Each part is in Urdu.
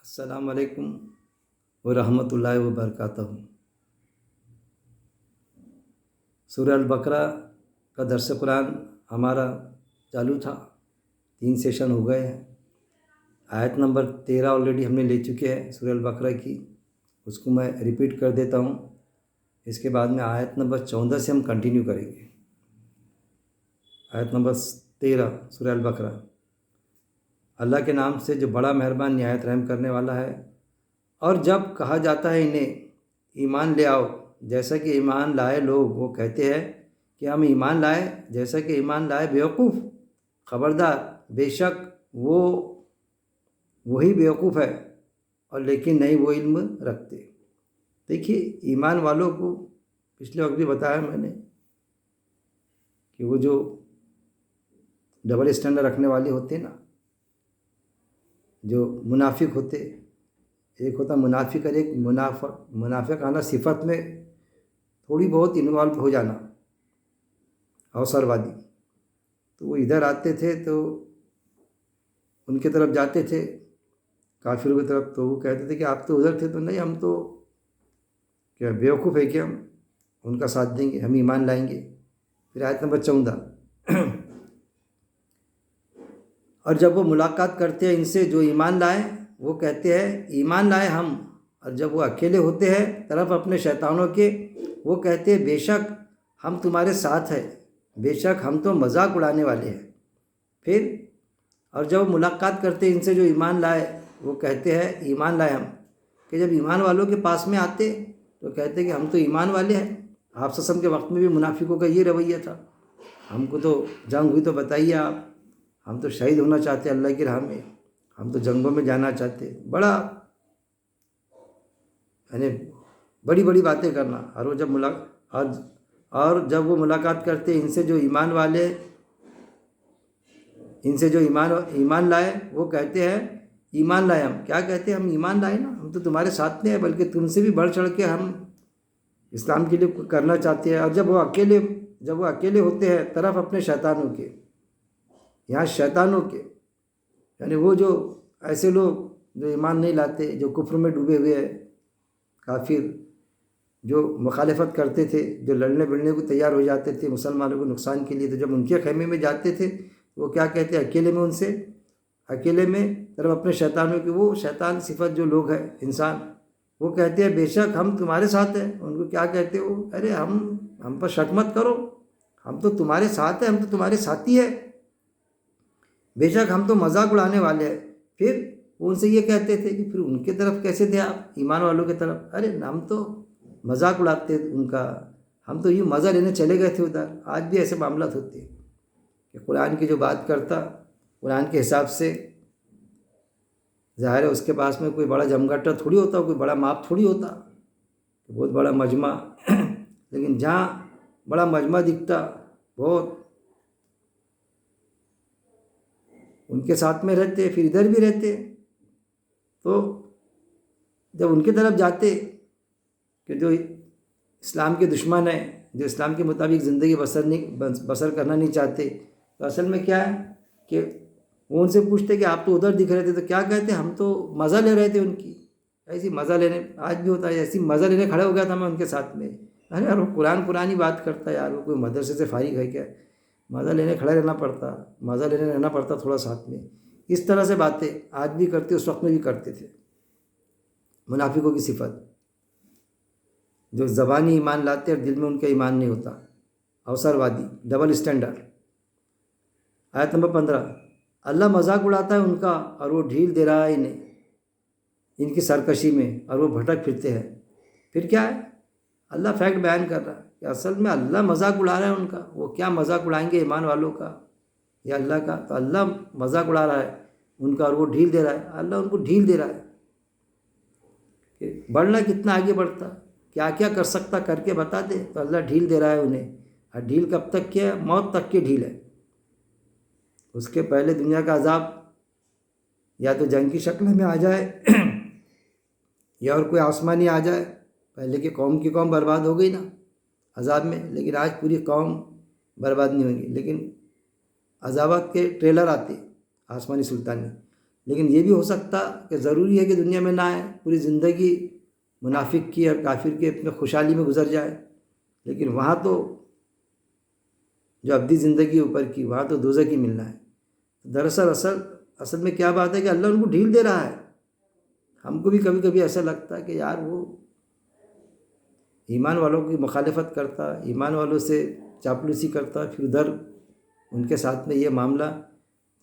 السلام علیکم ورحمۃ اللہ وبرکاتہ۔ سورہ البقرہ کا درس قرآن ہمارا چالو تھا، 3 سیشن ہو گئے ہیں۔ آیت نمبر 13 آلریڈی ہم نے لے چکے ہیں سورہ البقرہ کی، اس کو میں ریپیٹ کر دیتا ہوں۔ اس کے بعد میں آیت نمبر 14 سے ہم کنٹینیو کریں گے۔ آیت نمبر 13 سورہ البقرہ۔ اللہ کے نام سے جو بڑا مہربان نہایت رحم کرنے والا ہے۔ اور جب کہا جاتا ہے انہیں ایمان لے آؤ، جیسا کہ ایمان لائے لوگ وہ کہتے ہیں کہ ہم ایمان لائے، جیسا کہ ایمان لائے بیوقوف، خبردار بے شک وہی بیوقوف ہے اور لیکن نہیں وہ علم رکھتے۔ دیکھیے ایمان والوں کو پچھلے وقت بھی بتایا میں نے کہ وہ جو ڈبل اسٹینڈرڈ رکھنے والے ہوتے ہیں نا، جو منافق ہوتے، ایک ہوتا منافق اور ایک منافقانہ صفت میں تھوڑی بہت انوالو ہو جانا، اوسر وادی۔ تو وہ ادھر آتے تھے تو ان کی طرف جاتے تھے کافروں کی طرف، تو وہ کہتے تھے کہ آپ تو ادھر تھے، تو نہیں ہم تو کیا بیوقوف ہے کہ ہم ان کا ساتھ دیں گے، ہم ایمان لائیں گے۔ پھر آیت نمبر 14 اور جب وہ ملاقات کرتے ہیں ان سے جو ایمان لائے وہ کہتے ہیں ایمان لائے ہم، اور جب وہ اکیلے ہوتے ہیں طرف اپنے شیطانوں کے وہ کہتے ہیں بے شک ہم تمہارے ساتھ ہیں، بے شک ہم تو مذاق اڑانے والے ہیں۔ پھر اور جب ملاقات کرتے ہیں ان سے جو ایمان لائے وہ کہتے ہیں ایمان لائے ہم، کہ جب ایمان والوں کے پاس میں آتے تو کہتے کہ ہم تو ایمان والے ہیں۔ آپ سسم کے وقت میں بھی منافقوں کا یہ رویہ تھا، ہم کو تو جنگ ہوئی تو بتائیے آپ، ہم تو شہید ہونا چاہتے اللہ کی راہ میں، ہم تو جنگوں میں جانا چاہتے، بڑا یعنی بڑی بڑی باتیں کرنا۔ اور وہ جب وہ ملاقات کرتے ان سے جو ایمان والے، ان سے جو ایمان لائے وہ کہتے ہیں ایمان لائے ہم، کیا کہتے ہیں ہم ایمان لائے نا، ہم تو تمہارے ساتھ نہیں ہیں بلکہ تم سے بھی بڑھ چڑھ کے ہم اسلام کے لیے کرنا چاہتے ہیں۔ اور جب وہ اکیلے ہوتے ہیں طرف اپنے شیطانوں کے، یہاں شیطانوں کے یعنی وہ جو ایسے لوگ جو ایمان نہیں لاتے، جو کفر میں ڈوبے ہوئے ہیں، کافر جو مخالفت کرتے تھے، جو لڑنے بڑنے کو تیار ہو جاتے تھے مسلمانوں کو نقصان کے لیے، تو جب ان کے خیمے میں جاتے تھے وہ کیا کہتے ہیں اکیلے میں طرف اپنے شیطانوں کے، وہ شیطان صفت جو لوگ ہیں انسان، وہ کہتے ہیں بے شک ہم تمہارے ساتھ ہیں۔ ان کو کیا کہتے وہ، ارے ہم پر شک مت کرو، ہم تو تمہارے ساتھ ہیں، ہم تو تمہارے ساتھی ہیں، بے شک ہم تو مذاق اڑانے والے ہیں۔ پھر ان سے یہ کہتے تھے کہ پھر ان کی طرف کیسے تھے آپ ایمان والوں کی طرف، ارے ہم تو مذاق اڑاتے ان کا، ہم تو یہ مزہ لینے چلے گئے تھے ادھر۔ آج بھی ایسے معاملات ہوتے ہیں کہ قرآن کی جو بات کرتا قرآن کے حساب سے، ظاہر ہے اس کے پاس میں کوئی بڑا جمگٹا تھوڑی ہوتا، کوئی بڑا ماپ تھوڑی ہوتا، بہت بڑا مجمع لیکن جہاں بڑا مجمع دکھتا بہت، ان کے ساتھ میں رہتے، پھر ادھر بھی رہتے۔ تو جب ان کی طرف جاتے کہ جو اسلام کے دشمن ہیں، جو اسلام کے مطابق زندگی بسر کرنا نہیں چاہتے، تو اصل میں کیا ہے کہ وہ ان سے پوچھتے کہ آپ تو ادھر دکھ رہے تھے، تو کیا کہتے ہم تو مزہ لے رہے تھے ان کی، ایسی مزہ لینے، آج بھی ہوتا ہے ایسی مزہ لینے کھڑے ہو گیا تھا میں ان کے ساتھ میں۔ ارے یار وہ قرآن ہی بات کرتا ہے یار، وہ کوئی مدرسے سے فارغ ہے کیا، مزہ لینے کھڑے رہنا پڑتا تھوڑا ساتھ میں۔ اس طرح سے باتیں آج بھی کرتے، اس وقت میں بھی کرتے تھے۔ منافقوں کی صفت جو زبانی ایمان لاتے اور دل میں ان کا ایمان نہیں ہوتا، اوسر وادی، ڈبل اسٹینڈرڈ۔ آیت نمبر 15 اللہ مذاق اڑاتا ہے ان کا اور وہ ڈھیل دے رہا ہے انہیں ان کی سرکشی میں، اور وہ بھٹک پھرتے ہیں۔ پھر کیا ہے، اللہ فیکٹ بیان کر رہا ہے کہ اصل میں اللہ مذاق اڑا رہا ہے ان کا، وہ کیا مذاق اڑائیں گے ایمان والوں کا یا اللہ کا، تو اللہ مذاق اڑا رہا ہے ان کا اور وہ ڈھیل دے رہا ہے، اللہ ان کو ڈھیل دے رہا ہے کہ بڑھنا کتنا آگے بڑھتا، کیا کیا کر سکتا کر کے بتا دے، تو اللہ ڈھیل دے رہا ہے انہیں۔ اور ڈھیل کب تک کیا ہے، موت تک کی ڈھیل ہے۔ اس کے پہلے دنیا کا عذاب یا تو جنگ کی شکل میں آ جائے یا اور کوئی آسمانی آ جائے، پہلے کی قوم برباد ہو گئی نا عذاب میں، لیکن آج پوری قوم برباد نہیں ہوگی، لیکن عذابات کے ٹریلر آتے آسمانی سلطانی۔ لیکن یہ بھی ہو سکتا کہ ضروری ہے کہ دنیا میں نہ آئے، پوری زندگی منافق کی اور کافر کے اپنے خوشحالی میں گزر جائے، لیکن وہاں تو جو ابدی زندگی اوپر کی، وہاں تو دوزخ ہی ملنا ہے۔ دراصل اصل میں کیا بات ہے کہ اللہ ان کو ڈھیل دے رہا ہے۔ ہم کو بھی کبھی کبھی ایسا لگتا ہے کہ یار وہ ایمان والوں کی مخالفت کرتا، ایمان والوں سے چاپلوسی کرتا، پھر ادھر ان کے ساتھ میں یہ معاملہ،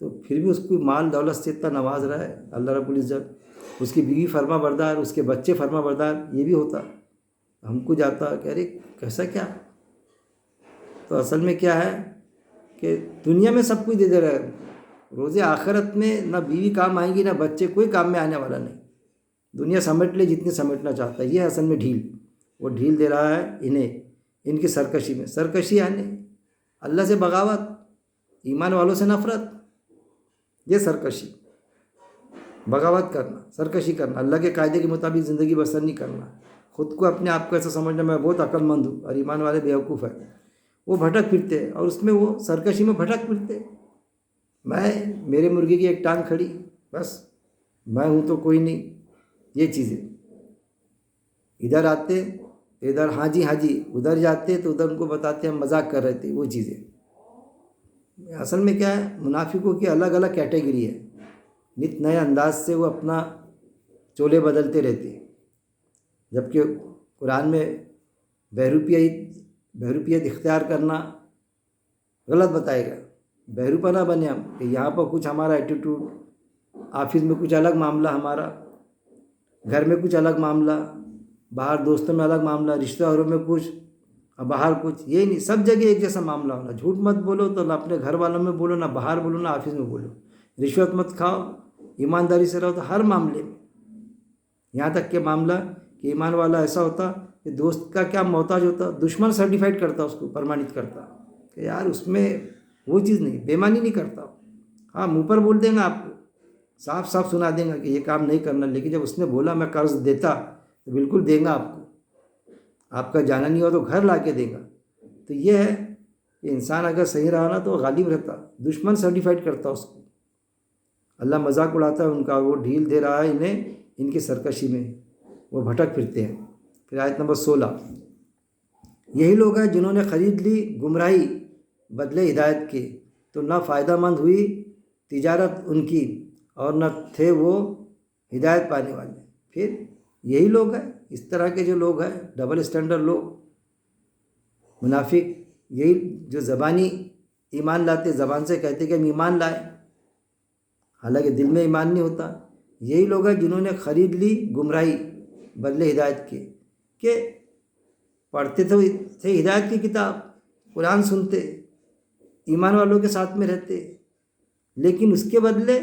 تو پھر بھی اس کو مال دولت سے اتنا نواز رہا ہے اللہ رب العزت، اس کی بیوی فرما بردار، اس کے بچے فرما بردار، یہ بھی ہوتا، ہم کو جاتا کہ ارے کیسا کیا؟ تو اصل میں کیا ہے کہ دنیا میں سب کچھ دے دے رہا ہے، روز آخرت میں نہ بیوی کام آئیں گی نہ بچے، کوئی کام میں آنے والا نہیں۔ دنیا سمیٹ لے جتنی سمیٹنا چاہتا ہے، یہ ہے اصل میں ڈھیل، وہ ڈھیل دے رہا ہے انہیں، ان کی سرکشی میں، سرکشی آنے، اللہ سے بغاوت، ایمان والوں سے نفرت، یہ سرکشی، بغاوت کرنا، سرکشی کرنا، اللہ کے قاعدے کے مطابق زندگی بسر نہیں کرنا، خود کو اپنے آپ کو ایسا سمجھنا میں بہت عقل مند ہوں اور ایمان والے بیوقوف ہیں، وہ بھٹک پھرتے ہیں اور اس میں وہ سرکشی میں بھٹک پھرتے، میرے مرغے کی ایک ٹانگ کھڑی، بس میں ہوں تو کوئی نہیں، یہ چیزیں ادھر آتے ادھر ہاں جی، ادھر جاتے تو ادھر ان کو بتاتے ہم مذاق کر رہے تھے، وہ چیزیں۔ اصل میں کیا ہے، منافقوں کی الگ الگ کیٹیگری ہے، نت نئے انداز سے وہ اپنا چولے بدلتے رہتے، جبکہ قرآن میں بہروپیت اختیار کرنا غلط بتائے گا، بہروپا نہ بنے ہم کہ یہاں پر کچھ ہمارا ایٹیٹیوڈ، آفس میں کچھ الگ معاملہ ہمارا، گھر میں کچھ الگ معاملہ، باہر دوستوں میں الگ معاملہ، رشتہ داروں میں کچھ اور باہر کچھ، یہ نہیں، سب جگہ ایک جیسا معاملہ ہونا، جھوٹ مت بولو تو نہ اپنے گھر والوں میں بولو، نہ باہر بولو، نہ آفس میں بولو، رشوت مت کھاؤ، ایمانداری سے رہو، تو ہر معاملے میں، یہاں تک کہ معاملہ کہ ایمان والا ایسا ہوتا کہ دوست کا کیا محتاج ہوتا، دشمن سرٹیفائڈ کرتا، اس کو پرمانت کرتا کہ یار اس میں وہ چیز نہیں، بےمانی نہیں کرتا، ہاں منہ پر بول دیں گا آپ کو، صاف صاف سنا دیں گا کہ یہ کام نہیں کرنا، لیکن جب اس نے بولا میں قرض دیتا تو بالکل دیں گا آپ کو، آپ کا جانا نہیں ہو تو گھر لا کے دے گا۔ تو یہ ہے کہ انسان اگر صحیح رہا نا تو غالب رہتا، دشمن سرٹیفائڈ کرتا اس کو، اللہ مذاق اڑاتا ہے ان کا، وہ ڈھیل دے رہا ہے انہیں ان کی سرکشی میں، وہ بھٹک پھرتے ہیں۔ پھر آیت نمبر 16، یہی لوگ ہیں جنہوں نے خرید لی گمراہی بدلے ہدایت کے، تو نہ فائدہ مند ہوئی تجارت ان کی اور نہ تھے وہ ہدایت پانے والے۔ پھر یہی لوگ ہیں، اس طرح کے جو لوگ ہیں، ڈبل اسٹینڈرڈ لوگ، منافق، یہی جو زبانی ایمان لاتے، زبان سے کہتے کہ ہم ایمان لائے، حالانکہ دل میں ایمان نہیں ہوتا، یہی لوگ ہیں جنہوں نے خرید لی گمراہی بدلے ہدایت کے، کہ پڑھتے تھے ہدایت کی کتاب، قرآن سنتے، ایمان والوں کے ساتھ میں رہتے، لیکن اس کے بدلے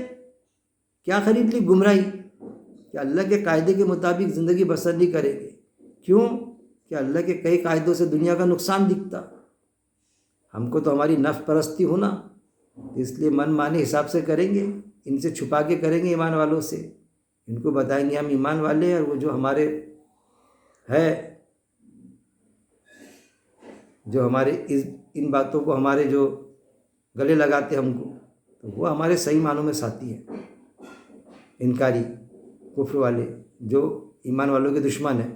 کیا خرید لی؟ گمراہی، کہ اللہ کے قاعدے کے مطابق زندگی بسر نہیں کریں گے۔ کیوں؟ کہ اللہ کے کئی قاعدوں سے دنیا کا نقصان دکھتا، ہم کو تو ہماری نفس پرستی ہونا، اس لیے من مانے حساب سے کریں گے، ان سے چھپا کے کریں گے، ایمان والوں سے، ان کو بتائیں گے ہم ایمان والے ہیں، اور وہ جو ہمارے ہے، جو ہمارے ان باتوں کو ہمارے جو گلے لگاتے ہم کو، تو وہ ہمارے صحیح معنوں میں ساتھی ہیں، انکاری کفر والے جو ایمان والوں کے دشمن ہیں۔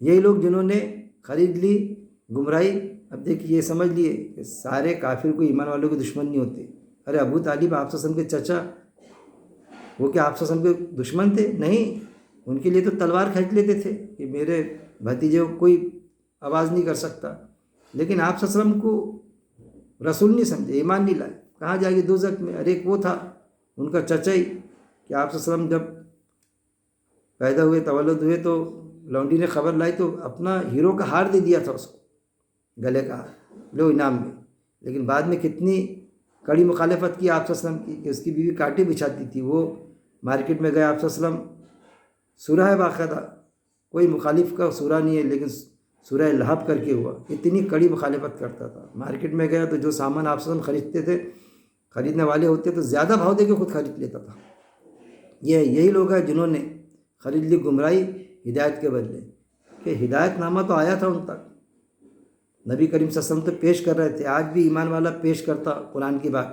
یہی لوگ جنہوں نے خرید لی گمراہی، اب دیکھیے یہ سمجھ لیے کہ سارے کافر کو ایمان والوں کے دشمن نہیں ہوتے۔ ارے ابو طالب آپ صلی اللہ علیہ وسلم کے چچا، وہ کیا آپ صلی اللہ علیہ وسلم کے دشمن تھے؟ نہیں، ان کے لیے تو تلوار کھینچ لیتے تھے کہ میرے بھتیجے کو کوئی آواز نہیں کر سکتا، لیکن آپ صلی اللہ علیہ وسلم کو رسول نہیں سمجھے، ایمان نہیں لائے، کہاں جائے گی؟ دوزخ میں۔ ارے ایک وہ تھا ان کا چچا ہی کہ آپ صلی اللہ علیہ وسلم جب پیدا ہوئے، تولد ہوئے، تو لونڈی نے خبر لائی تو اپنا ہیرو کا ہار دے دیا تھا اس کو، گلے کا ہار لو انعام میں، لیکن بعد میں کتنی کڑی مخالفت کی آپ صلی اللہ علیہ وسلم کی کہ اس کی بیوی کانٹے بچھاتی تھی، وہ مارکیٹ میں گیا، آپ صلی اللہ علیہ وسلم، سورہ ہے باقاعدہ، کوئی مخالف کا سورہ نہیں ہے، لیکن سورہ لہب کر کے ہوا، اتنی کڑی مخالفت کرتا تھا، مارکیٹ میں گیا تو جو سامان آپ صلی اللہ علیہ وسلم خریدتے تھے، خریدنے والے ہوتے تو زیادہ بھاؤ دے کے خود خرید لیتا تھا۔ یہی لوگ ہیں جنہوں نے خرید لی گمراہی ہدایت کے بدلے، کہ ہدایت نامہ تو آیا تھا ان تک، نبی کریم صلی اللہ علیہ وسلم تو پیش کر رہے تھے، آج بھی ایمان والا پیش کرتا قرآن کی بات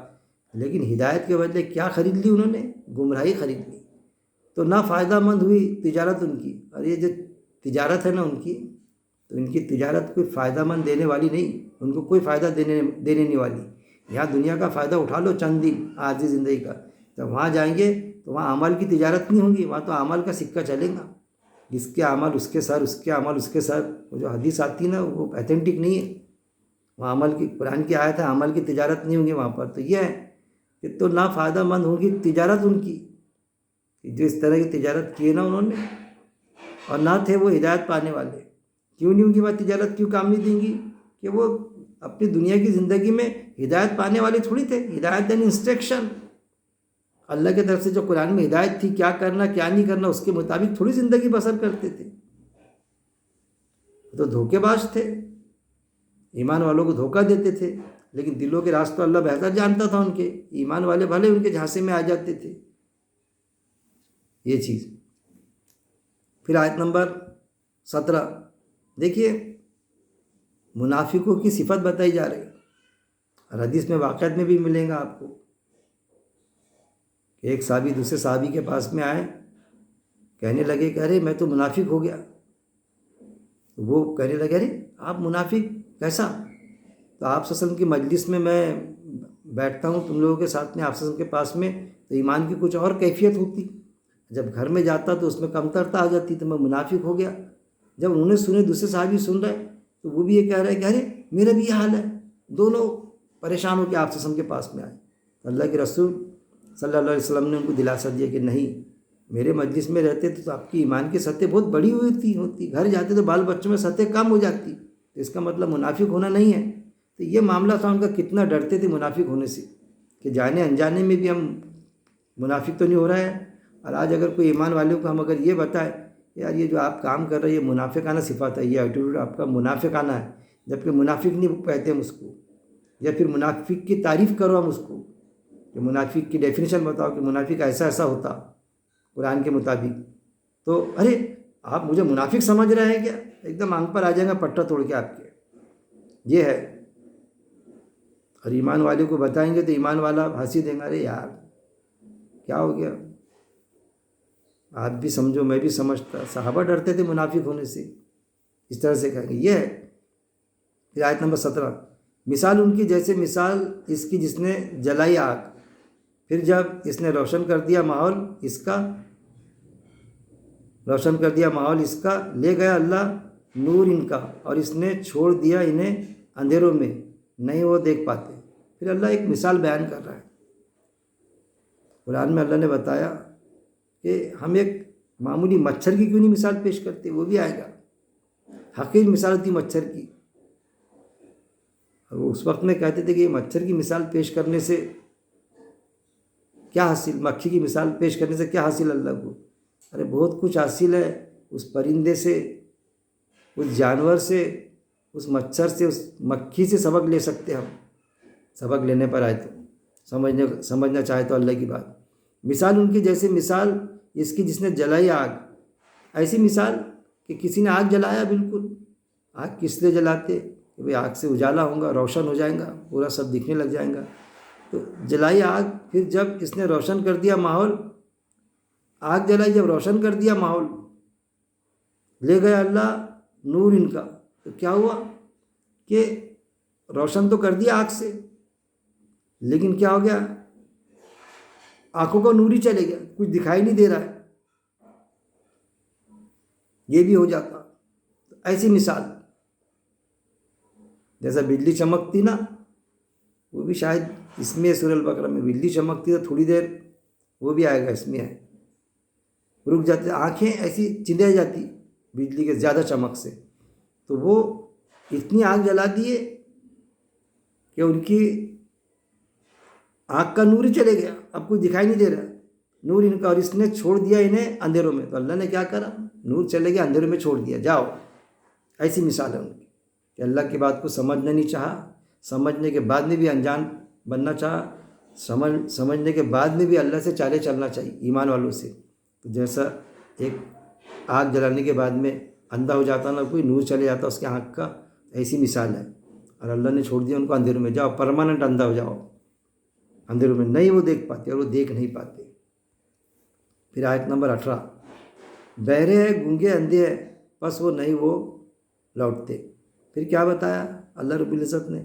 لیکن ہدایت کے بدلے کیا خرید لی انہوں نے؟ گمراہی خرید لی۔ تو نہ فائدہ مند ہوئی تجارت ان کی، اور یہ جو تجارت ہے نا ان کی، تو ان کی تجارت کوئی فائدہ مند دینے والی نہیں، ان کو کوئی فائدہ دینے نہیں والی۔ یہاں دنیا کا فائدہ اٹھا لو چند دن عارضی زندگی کا، جب وہاں جائیں گے تو وہاں عمل کی تجارت نہیں ہوگی، وہاں تو عمل کا سکہ چلے گا، جس کے عمل اس کے سر، اس کے عمل اس کے سر۔ وہ جو حدیث آتی ہے نا وہ ایتھینٹک نہیں ہے، وہاں عمل کی، قرآن کی آیت ہے عمل کی تجارت نہیں ہوگی وہاں پر۔ تو یہ ہے کہ تو نہ فائدہ مند ہوگی تجارت ان کی، جو اس طرح کی تجارت کی ہے نا انہوں نے، اور نہ تھے وہ ہدایت پانے والے۔ کیوں نہیں ہوگی وہ تجارت، کیوں کام نہیں دیں گی؟ کہ وہ اپنی دنیا کی زندگی میں ہدایت پانے والے تھوڑی تھے۔ ہدایت یعنی انسٹرکشن، اللہ کی طرف سے جو قرآن میں ہدایت تھی کیا کرنا کیا نہیں کرنا، اس کے مطابق تھوڑی زندگی بسر کرتے تھے۔ تو دھوکے باز تھے، ایمان والوں کو دھوکہ دیتے تھے، لیکن دلوں کے راز تو اللہ بہتر جانتا تھا ان کے۔ ایمان والے بھلے ان کے جھانسے میں آ جاتے تھے، یہ چیز۔ پھر آیت نمبر 17 دیکھیے، منافقوں کی صفت بتائی جا رہی ہے، اور حدیث میں واقعات میں بھی ملیں گا آپ کو کہ ایک صحابی دوسرے صحابی کے پاس میں آئے، کہنے لگے کہ ارے میں تو منافق ہو گیا۔ وہ کہنے لگے ارے آپ منافق کیسا؟ تو آپ صلی اللہ علیہ وسلم کی مجلس میں بیٹھتا ہوں تم لوگوں کے ساتھ میں، آپ صلی اللہ علیہ وسلم کے پاس میں، تو ایمان کی کچھ اور کیفیت ہوتی، جب گھر میں جاتا تو اس میں کمترتا آ جاتی، تو میں منافق ہو گیا۔ جب انہوں نے سنے، دوسرے صحابی سن رہے، تو وہ بھی یہ کہہ رہے کہ ارے میرا بھی یہ حال ہے۔ دونوں پریشان ہو کے آپ صلی اللہ علیہ وسلم کے پاس میں آئے۔ اللہ کے رسول صلی اللہ علیہ وسلم نے ان کو دلاسا دیا کہ نہیں، میرے مجلس میں رہتے تو آپ کی ایمان کی سطح بہت بڑی ہوتی، گھر جاتے تو بال بچوں میں سطح کم ہو جاتی، تو اس کا مطلب منافق ہونا نہیں ہے۔ تو یہ معاملہ تھا ان کا، کتنا ڈرتے تھے منافق ہونے سے، کہ جانے انجانے میں بھی ہم منافق تو نہیں ہو رہا ہے۔ اور آج اگر کوئی ایمان والوں کو ہم اگر یہ بتائے یار یہ جو آپ کام کر رہے ہیں یہ منافقانہ صفات ہے، یہ ایٹیٹیوڈ آپ کا منافقانہ ہے، جبکہ منافق نہیں کہتے ہم اس کو، یا پھر منافق کی تعریف کرو ہم اس کو، کہ منافق کی ڈیفینیشن بتاؤ کہ منافق ایسا ایسا ہوتا قرآن کے مطابق، تو ارے آپ مجھے منافق سمجھ رہے ہیں کیا؟ ایک دم آنکھ پر آ جائے گا پٹا توڑ کے آپ کے، یہ ہے۔ اور ایمان والے کو بتائیں گے تو ایمان والا ہنسی دیں گا، ارے یار کیا ہو گیا، آپ بھی سمجھو میں بھی سمجھتا۔ صحابہ ڈرتے تھے منافق ہونے سے، اس طرح سے کہیں گے، یہ ہے۔ پھر آیت نمبر 17، مثال ان کی جیسے مثال اس کی جس نے جلائی آگ، پھر جب اس نے روشن کر دیا ماحول اس کا، لے گیا اللہ نور ان کا، اور اس نے چھوڑ دیا انہیں اندھیروں میں، نہیں وہ دیکھ پاتے۔ پھر اللہ ایک مثال بیان کر رہا ہے، قرآن میں اللہ نے بتایا کہ ہم ایک معمولی مچھر کی کیوں نہیں مثال پیش کرتے، وہ بھی آئے گا۔ حقیر مثال ہوتی مچھر کی، اور وہ اس وقت میں کہتے تھے کہ یہ مچھر کی مثال پیش کرنے سے کیا حاصل، مکھی کی مثال پیش کرنے سے کیا حاصل اللہ کو؟ ارے بہت کچھ حاصل ہے، اس پرندے سے، اس جانور سے، اس مچھر سے، اس مکھی سے سبق لے سکتے ہم، سبق لینے پر آئے تو سمجھنا چاہے تو اللہ کی بات۔ مثال ان کی جیسے مثال اس کی جس نے جلائی آگ، ایسی مثال کہ کسی نے آگ جلایا، بالکل آگ کس لیے جلاتے کہ بھئی آگ سے اجالا ہوگا، روشن ہو جائے گا، پورا سب دکھنے لگ جائے گا، تو جلائی آگ، پھر جب اس نے روشن کر دیا ماحول، آگ جلائی جب روشن کر دیا ماحول، لے گیا اللہ نور ان کا، تو کیا ہوا کہ روشن تو کر دیا آگ سے، لیکن کیا ہو گیا، آنکھوں کا نور ہی چلے گیا، کچھ دکھائی نہیں دے رہا ہے، یہ بھی ہو جاتا۔ ایسی مثال جیسا بجلی چمکتی نا، وہ بھی شاید اس میں سورہ البقرہ میں بجلی چمکتی ہے تھوڑی دیر، وہ بھی آئے گا، اس میں ہے، رک جاتے آنکھیں ایسی چندے جاتی بجلی کے زیادہ چمک سے، تو وہ اتنی آگ جلا دیے کہ ان کی آنکھ کا نور ہی چلے گیا، اب کوئی دکھائی نہیں دے رہا نور ان کا، اور اس نے چھوڑ دیا انہیں اندھیروں میں۔ تو اللہ نے کیا کرا، نور چلے گیا اندھیروں میں چھوڑ دیا، جاؤ۔ ایسی مثال ہے ان کی کہ اللہ کی بات کو سمجھنا نہیں چاہا، سمجھنے کے بعد میں بھی انجان بننا چاہا، سمجھنے کے بعد میں بھی اللہ سے چالے چلنا چاہیے ایمان والوں سے۔ تو جیسا ایک آگ جلانے کے بعد میں اندھا ہو جاتا نا کوئی، نور چلے جاتا اس کے آنکھ کا، ایسی مثال ہے۔ اور اللہ نے چھوڑ دیا ان کو اندھیروں میں، جاؤ پرماننٹ اندھا ہو جاؤ، اندھیروں میں نہیں وہ دیکھ پاتے اور وہ دیکھ نہیں پاتے۔ پھر آیت نمبر 18، بہرے ہیں گونگے اندھے ہیں بس وہ نہیں وہ لوٹتے۔ پھر کیا بتایا اللہ رب العزت نے؟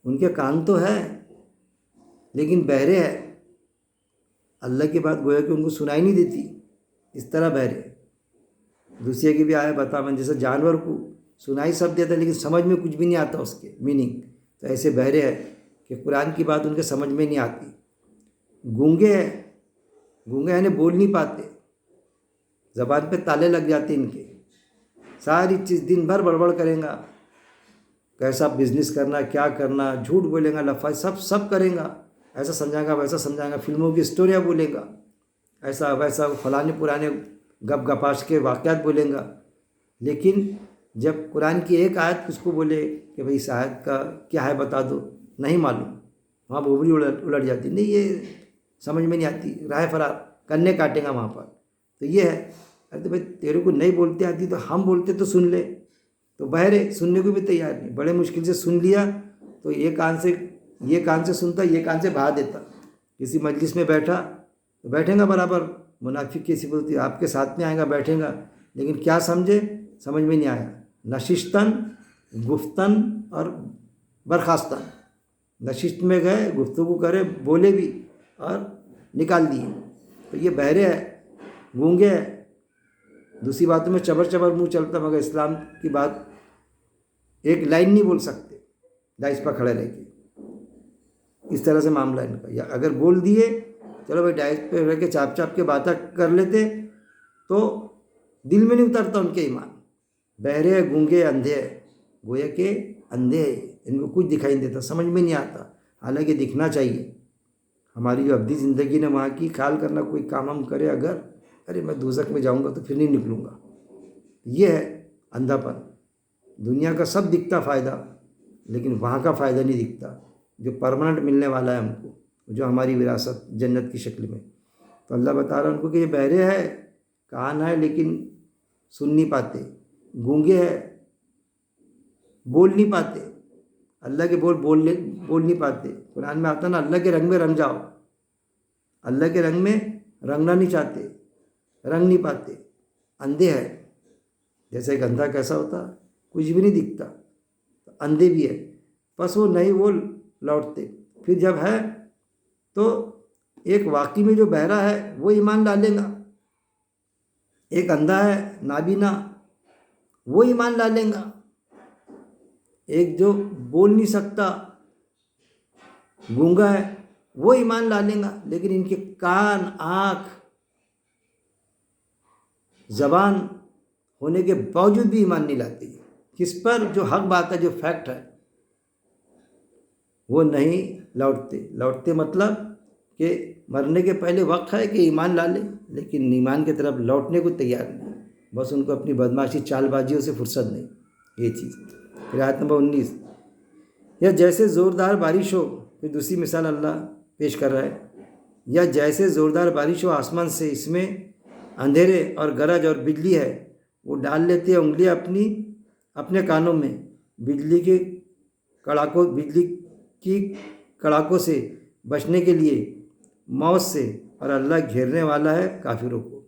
ان کے کان تو ہے لیکن بہرے ہے، اللہ کی بات گویا کہ ان کو سنائی نہیں دیتی، اس طرح بہرے۔ دوسرے کی بھی آیا بتا میں، جیسے جانور کو سنائی سب دیتا ہے لیکن سمجھ میں کچھ بھی نہیں آتا اس کے میننگ، تو ایسے بہرے ہے کہ قرآن کی بات ان کے سمجھ میں نہیں آتی۔ گونگے ہے، گونگے یعنی بول نہیں پاتے، زبان پہ تالے لگ جاتے ان کے، ساری چیز دن بھر بڑبڑ کریں گا، کیسا بزنس کرنا، کیا کرنا، جھوٹ بولیں گا، لفظ سب کریں گا، ایسا سمجھائے گا ویسا سمجھائے گا، فلموں کی اسٹوریاں بولے گا، ایسا ویسا فلانے پرانے گپ گپاش کے واقعات بولیں گا، لیکن جب قرآن کی ایک آیت اس کو بولے کہ بھئی اس آیت کا کیا ہے بتا دو، نہیں معلوم، وہاں بوبری الٹ جاتی، نہیں یہ سمجھ میں نہیں آتی، راہ فرار کرنے کاٹیں گا وہاں پر۔ تو یہ ہے، ارے بھائی تیرے کو نہیں بولتے آتی تو ہم بولتے تو سن لے، تو بہرے سننے کو بھی تیار نہیں، بڑے مشکل سے سن لیا تو یہ کان سے سنتا، یہ کان سے بہا دیتا۔ کسی مجلس میں بیٹھا تو بیٹھیں گا برابر، منافق کی صفت ہوتی ہے، آپ کے ساتھ میں آئے گا بیٹھیں گا، لیکن کیا سمجھے سمجھ میں نہیں آیا، نشستن گفتن اور برخاستن، نشست میں گئے گفتگو کرے بولے بھی اور نکال دیے، تو یہ بہرے ہے، گونگے ہے، دوسری باتوں میں چبر چبر منہ چلتا مگر اسلام کی بات ایک لائن نہیں بول سکتے دائس پر کھڑے رہ کے، اس طرح سے معاملہ ان کا۔ یا اگر بول دیے چلو بھائی ڈائس پہ رہ کے چاپ چاپ کے باتیں کر لیتے تو دل میں نہیں اترتا ان کے ایمان۔ بہرے گونگے اندھے، گویا کہ اندھے، ان کو کچھ دکھائی نہیں دیتا، سمجھ میں نہیں آتا، حالانکہ دکھنا چاہیے۔ ہماری جو ابدی زندگی نے وہاں کی خیال کرنا، کوئی کام ہم کرے اگر، ارے میں دوزخ میں جاؤں گا تو پھر نہیں نکلوں گا، یہ ہے اندھا پن۔ دنیا کا سب دکھتا فائدہ لیکن وہاں کا فائدہ نہیں دکھتا جو پرماننٹ ملنے والا ہے ہم کو، جو ہماری وراثت جنت کی شکل میں۔ تو اللہ بتا رہا ہے ان کو کہ یہ بہرے ہے، کان ہے لیکن سن نہیں پاتے، گونگے ہے، بول نہیں پاتے، اللہ کے بول نہیں پاتے۔ قرآن میں آتا نا اللہ کے رنگ میں رنگ جاؤ، اللہ کے رنگ میں رنگنا نہیں چاہتے، رنگ نہیں پاتے، اندھے ہے۔ جیسے ایک اندھا کیسا ہوتا، کچھ بھی نہیں دکھتا، اندھے بھی ہے، بس وہ نہیں وہ لوٹتے۔ پھر جب ہے تو ایک واقعی میں جو بہرا ہے وہ ایمان ڈالے گا، ایک اندھا ہے نابینا وہ ایمان ڈالے گا، ایک جو بول نہیں سکتا گونگا ہے وہ ایمان ڈالے گا، لیکن ان کے کان، آنکھ، زبان ہونے کے باوجود بھی ایمان نہیں لاتے۔ کس پر؟ جو حق بات ہے، جو فیکٹ ہے، وہ نہیں لوٹتے مطلب کہ مرنے کے پہلے وقت ہے کہ ایمان لا لے لیکن ایمان کی طرف لوٹنے کو تیار نہیں، بس ان کو اپنی بدماشی چال بازیوں سے فرصت نہیں، یہ چیز۔ پھر آیت نمبر 19، یا جیسے زوردار بارش ہو، پھر دوسری مثال اللہ پیش کر رہا ہے، یا جیسے زوردار بارش ہو آسمان سے، اس میں اندھیرے اور گرج اور بجلی ہے، وہ ڈال لیتے ہیں انگلیاں اپنے کانوں میں بجلی کی کڑاکوں سے بچنے کے لیے، موت سے، اور اللہ گھیرنے والا ہے کافروں کو۔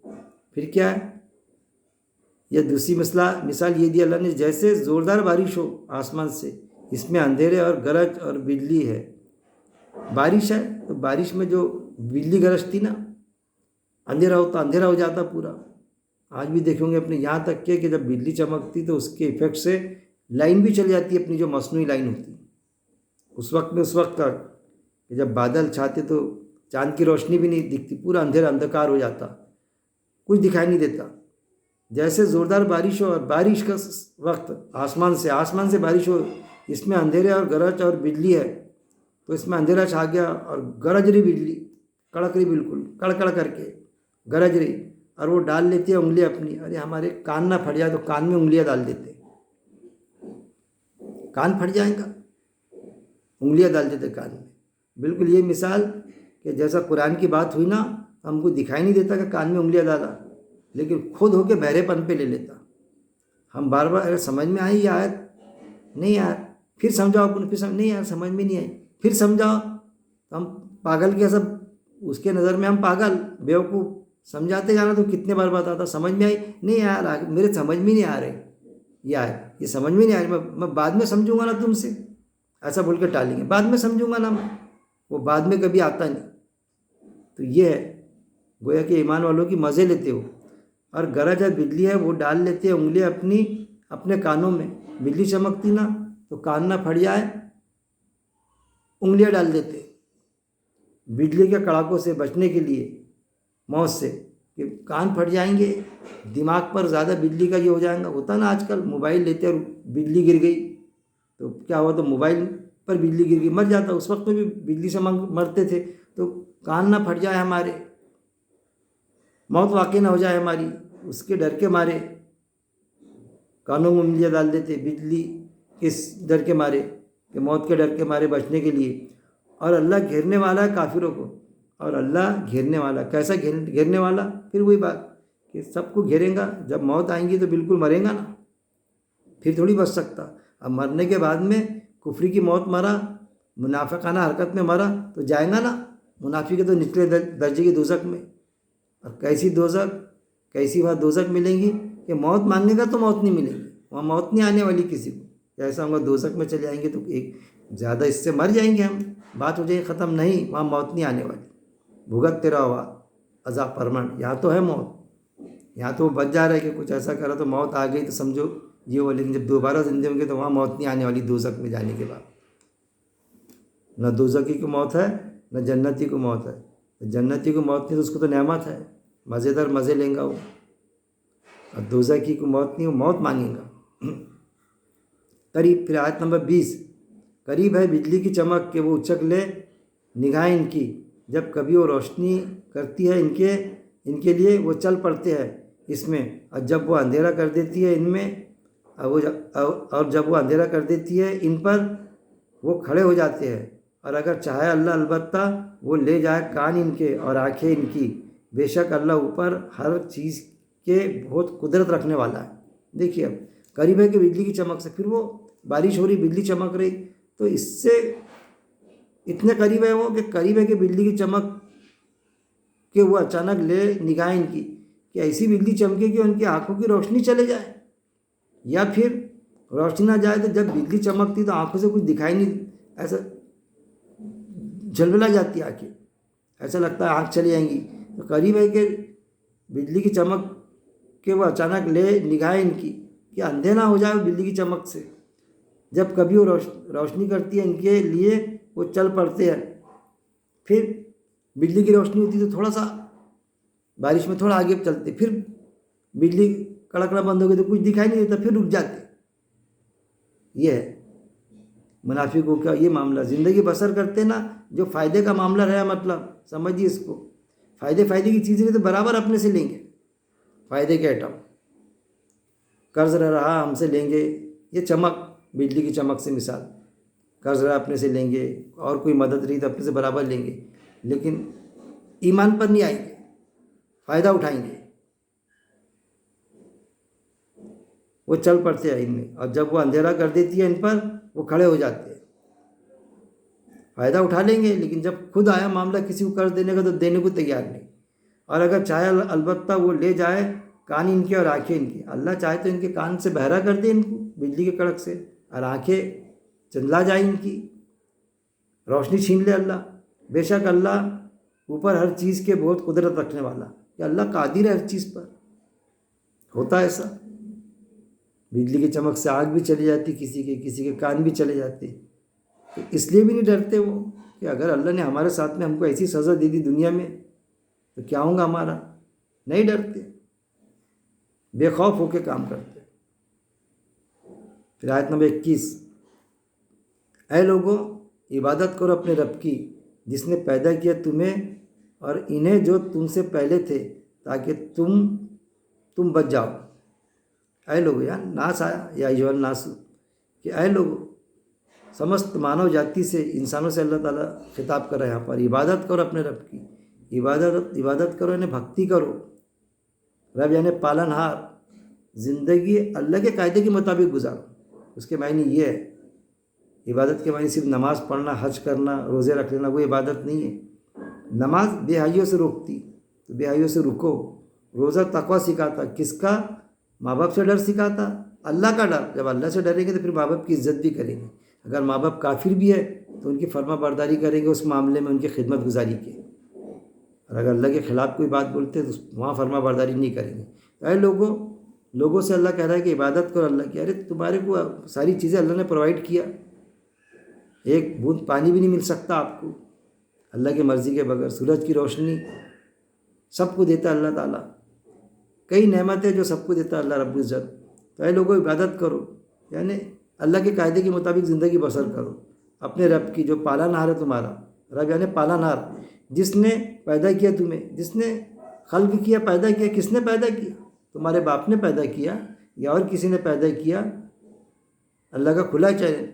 پھر کیا ہے؟ یہ دوسری مثال یہ دی اللہ نے، جیسے زوردار بارش ہو آسمان سے، اس میں اندھیرے اور گرج اور بجلی ہے۔ بارش ہے تو بارش میں جو بجلی گرجتی نا، اندھیرا ہوتا، اندھیرا ہو جاتا پورا۔ آج بھی دیکھیں گے اپنے یہاں تک کہ جب بجلی چمکتی تو اس کے ایفیکٹ سے لائن بھی چل جاتی ہے، اپنی جو مصنوعی لائن ہوتی ہے اس وقت کا کہ جب بادل چھاتے تو چاند کی روشنی بھی نہیں دکھتی، پورا اندھیرا اندھکار ہو جاتا، کچھ دکھائی نہیں دیتا۔ جیسے زوردار بارش ہو اور بارش کا وقت آسمان سے بارش ہو، اس میں اندھیرے اور گرج اور بجلی ہے، تو اس میں اندھیرا چھا گیا اور گرج رہی بجلی، کڑک رہی، بالکل کڑکڑ کر کے گرج رہی، اور وہ ڈال لیتی ہے انگلیاں اپنی۔ ارے ہمارے کان نہ پھٹ جائے تو کان میں انگلیاں ڈال دیتے، کان پھٹ جائیں گا، انگلیاں ڈال دیتے کان میں۔ بالکل یہ مثال کہ جیسا قرآن کی بات ہوئی نا، ہم کو دکھائی نہیں دیتا کہ کان میں انگلیاں ڈالا، لیکن خود ہو کے بہرے پن پہ لے لیتا۔ ہم بار بار اگر سمجھ میں آئی یہ آیت، نہیں یار پھر سمجھاؤ، نہیں یار سمجھ میں نہیں آئی، پھر سمجھاؤ، ہم پاگل کے سب اس کے نظر میں ہم پاگل بیوقوف سمجھاتے جانا تو کتنے بار بتاتا، سمجھ میں آئی نہیں یار، میرے سمجھ میں نہیں آ رہے یار، یہ سمجھ میں نہیں آ رہی، میں بعد میں سمجھوں گا نا تم سے، ایسا بول کے ٹالیں گے، بعد میں سمجھوں گا نا میں، وہ بعد میں کبھی آتا نہیں۔ تو یہ ہے گویا کہ ایمان والوں کی مزے لیتے ہو، اور گرج ہے بجلی ہے وہ ڈال لیتے ہیں انگلیاں اپنے کانوں میں، بجلی چمکتی نا تو کان نہ پھٹ جائے انگلیاں ڈال دیتے بجلی کے کڑاکوں سے بچنے کے لیے، موت سے، کہ کان پھٹ جائیں گے، دماغ پر زیادہ بجلی کا یہ ہو جائے گا، ہوتا نا آج کل موبائل لیتے اور بجلی گر گئی تو کیا ہوا، تو موبائل پر بجلی گر گئی، مر جاتا، اس وقت میں بھی بجلی سے مرتے تھے، تو کان نہ پھٹ جائے ہمارے، موت واقع نہ ہو جائے ہماری، اس کے ڈر کے مارے کانوں میں انگلیاں ڈال دیتے، بجلی اس ڈر کے مارے کہ موت کے ڈر کے مارے بچنے کے لیے۔ اور اللہ گھیرنے والا ہے کافروں کو، اور اللہ گھیرنے والا کیسا گھیرنے والا، پھر وہی بات کہ سب کو گھیریں گا، جب موت آئیں گی تو بالکل مریں گا نا، پھر تھوڑی بچ سکتا۔ اب مرنے کے بعد میں کفری کی موت مرا، منافقانہ حرکت میں مرا تو جائیں گا نا، منافق تو نچلے درجے کی دوزخ میں، اور کیسی دوزخ، کیسی وہاں دوزخ ملیں گی کہ موت مانگنے کا تو موت نہیں ملے گی، وہاں موت نہیں آنے والی کسی کو، ایسا ہوگا دوزخ میں چلے جائیں گے تو ایک زیادہ اس سے مر جائیں گے ہم، بات ہو جائے ختم، نہیں وہاں موت نہیں آنے والی، بھگتتے رہو ہوا عذاب پرماننٹ، یہاں تو ہے موت، یہاں تو وہ بچ جا رہا ہے کہ کچھ ایسا کرا تو موت آ گئی تو سمجھو یہ وہ، لیکن جب دوبارہ زندے ہوں گے تو وہاں موت نہیں آنے والی دوزخ میں جانے کے بعد، نہ دوزخی کو موت ہے نہ جنتی کو موت ہے، جنتی کو موت نہیں تو اس کو تو نعمت ہے، مزیدار مزے لیں گا وہ، اور دوزخی کو موت نہیں، وہ موت مانگے گا۔ قریب، پھر آیت نمبر 20، قریب ہے بجلی کی چمک کہ وہ اچک لے نگاہیں ان کی، جب کبھی وہ روشنی کرتی ہے ان کے لیے وہ چل پڑتے ہیں اس میں، اور جب وہ اندھیرا کر دیتی ہے ان میں، اور جب وہ اندھیرا کر دیتی ہے ان پر وہ کھڑے ہو جاتے ہیں، اور اگر چاہے اللہ البتہ وہ لے جائے کان ان کے اور آنکھیں ان کی، بے شک اللہ اوپر ہر چیز کے بہت قدرت رکھنے والا ہے۔ دیکھیے اب قریب ہے کہ بجلی کی چمک سے، پھر وہ بارش ہو رہی، بجلی چمک رہی، تو اس سے اتنے قریب ہے وہ، کہ قریب ہے کہ بجلی کی چمک کہ وہ اچانک لے نگاہیں ان کی، کہ ایسی بجلی چمکے کہ ان کی آنکھوں کی روشنی چلے جائے، یا پھر روشنی نہ جائے تو جب بجلی چمکتی تو آنکھوں سے کچھ دکھائی نہیں، ایسا جھلملا جاتی آنکھیں، ایسا لگتا ہے آنکھ چلی جائیں گی، تو قریب ہے کہ بجلی کی چمک کہ وہ اچانک لے نگاہیں ان کی، کہ اندھے نہ ہو جائے بجلی کی چمک سے، جب کبھی وہ روشنی کرتی ہے ان کے لیے وہ چل پڑتے ہیں، پھر بجلی کی روشنی ہوتی تو تھوڑا سا بارش میں تھوڑا آگے چلتے، پھر بجلی کڑکنا بند ہو گئی تو کچھ دکھائی نہیں دیتا، پھر رک جاتے۔ یہ ہے منافقوں کا یہ معاملہ، زندگی بسر کرتے نا، جو فائدے کا معاملہ رہا، مطلب سمجھیے اس کو، فائدے کی چیزیں تو برابر اپنے سے لیں گے، فائدے کے آئٹم، قرض رہا ہم سے لیں گے، یہ چمک بجلی کی چمک سے مثال، قرض رہا اپنے سے لیں گے، اور کوئی مدد رہی تو اپنے سے برابر لیں گے، لیکن ایمان پر نہیں آئیں گے، فائدہ اٹھائیں گے، وہ چل پڑتے ہیں ان میں، اور جب وہ اندھیرا کر دیتی ہے ان پر وہ کھڑے ہو جاتے ہیں، فائدہ اٹھا لیں گے، لیکن جب خود آیا معاملہ کسی کو قرض دینے کا تو دینے کو تیار نہیں، اور اگر چاہے البتہ وہ لے جائے کان ان کے اور آنکھیں ان کی، اللہ چاہے تو ان کے کان سے بہرا کر دے ان کو بجلی کے کڑک سے، اور آنکھیں چندلا جائے ان کی، روشنی چھین لے اللہ، بے شک اللہ اوپر ہر چیز کے بہت قدرت رکھنے والا، کہ اللہ قادر ہے ہر چیز پر، ہوتا ہے ایسا، بجلی کی چمک سے آنکھ بھی چلی جاتی کسی کے کان بھی چلے جاتے، تو اس لیے بھی نہیں ڈرتے وہ، کہ اگر اللہ نے ہمارے ساتھ میں ہم کو ایسی سزا دے دی دنیا میں تو کیا ہوگا ہمارا، نہیں ڈرتے، بے خوف ہو کے کام کرتے۔ پھر آیت نمبر 21، اے لوگوں عبادت کرو اپنے رب کی جس نے پیدا کیا تمہیں اور انہیں جو تم سے پہلے تھے، تاکہ تم بچ جاؤ۔ اے لوگوں، یا ناس آیا، یا ایھا الناس، کہ اے لوگوں، سمست مانو جاتی سے، انسانوں سے اللہ تعالیٰ خطاب کر رہے ہیں یہاں پر، عبادت کرو اپنے رب کی، عبادت کرو یعنی بھکتی کرو، رب یعنی پالن ہار، زندگی اللہ کے قاعدے کے مطابق گزارو، اس کے معنی یہ ہے، عبادت کے معنی صرف نماز پڑھنا، حج کرنا، روزے رکھ لینا وہ عبادت نہیں ہے، نماز بے حیوں سے روکتی، تو بے حیوں سے رکو. روزہ تقویٰ سکھاتا، کس کا؟ ماں باپ سے ڈر سکھاتا، اللہ کا ڈر. جب اللہ سے ڈریں گے تو پھر ماں باپ کی عزت بھی کریں گے. اگر ماں باپ کافر بھی ہے تو ان کی فرما برداری کریں گے اس معاملے میں، ان کی خدمت گزاری کی. اور اگر اللہ کے خلاف کوئی بات بولتے تو وہاں فرما برداری نہیں کریں گے. اے لوگوں سے اللہ کہہ رہا ہے کہ عبادت کرو اللہ کی. ارے تمہارے کو ساری چیزیں اللہ نے پرووائڈ کیا، ایک بوند پانی بھی نہیں مل سکتا آپ کو اللہ کی مرضی کے بغیر. سورج کی روشنی سب کو دیتا اللہ تعالیٰ، کئی نعمتیں جو سب کو دیتا اللہ رب العزت. تو اے لوگوں عبادت کرو، یعنی اللہ کے قاعدے کے مطابق زندگی بسر کرو اپنے رب کی، جو پالا نہار ہے تمہارا. رب یعنی پالا نہار، جس نے پیدا کیا تمہیں، جس نے خلق کیا، پیدا کیا. کس نے پیدا کیا؟ تمہارے باپ نے پیدا کیا یا اور کسی نے پیدا کیا؟ اللہ کا کھلا چیلنج،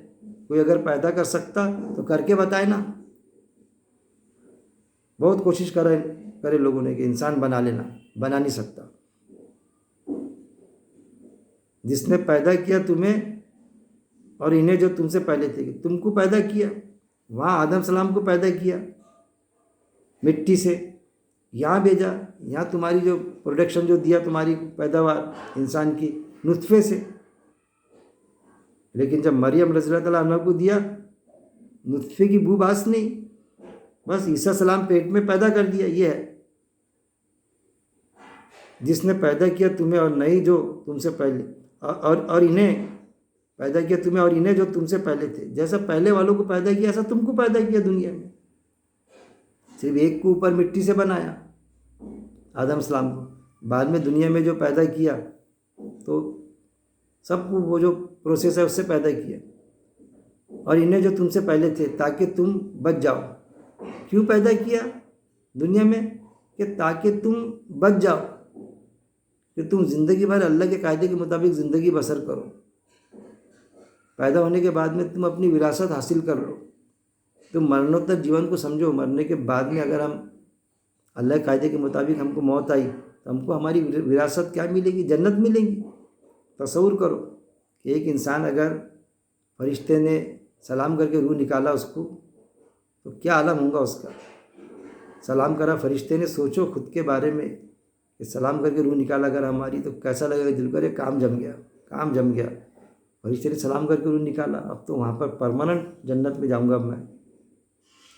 کوئی اگر پیدا کر سکتا تو کر کے بتائے نا. بہت کوشش کرے لوگوں نے کہ انسان بنا لینا، بنا نہیں سکتا. جس نے پیدا کیا تمہیں اور انہیں جو تم سے پہلے تھے، تم کو پیدا کیا. وہاں آدم السلام کو پیدا کیا مٹی سے، یہاں بھیجا، یہاں تمہاری جو پروڈکشن جو دیا، تمہاری پیداوار انسان کی نطفے سے. لیکن جب مریم رضی اللہ تعالیٰ عنہ کو دیا، نطفے کی بو باس نہیں، بس عیسیٰ السلام پیٹ میں پیدا کر دیا. یہ ہے جس نے پیدا کیا تمہیں اور نہیں جو تم سے پہلے، اور انہیں پیدا کیا تمہیں اور انہیں جو تم سے پہلے تھے. جیسا پہلے والوں کو پیدا کیا ایسا تم کو پیدا کیا دنیا میں. صرف ایک کو اوپر مٹی سے بنایا آدم السلام کو، بعد میں دنیا میں جو پیدا کیا تو سب کو وہ جو پروسیس ہے اس سے پیدا کیا. اور انہیں جو تم سے پہلے تھے تاکہ تم بچ جاؤ. کیوں پیدا کیا دنیا میں؟ کہ تاکہ تم بچ جاؤ، کہ تم زندگی بھر اللہ کے قاعدے کے مطابق زندگی بسر کرو. پیدا ہونے کے بعد میں تم اپنی وراثت حاصل کر لو. تم مرنوتر جیون کو سمجھو. مرنے کے بعد میں اگر ہم اللہ کے قاعدے کے مطابق ہم کو موت آئی تو ہم کو ہماری وراثت کیا ملے گی؟ جنت ملے گی. تصور کرو کہ ایک انسان اگر فرشتے نے سلام کر کے روح نکالا اس کو، تو کیا عالم ہوگا اس کا. سلام کرا فرشتے نے، سوچو خود کے بارے میں کہ سلام کر کے روح نکالا اگر ہماری تو کیسا لگے گا. دل کرے کام جم گیا. فرشتے نے سلام کر کے روح نکالا، اب تو وہاں پر پرماننٹ جنت میں جاؤں گا میں.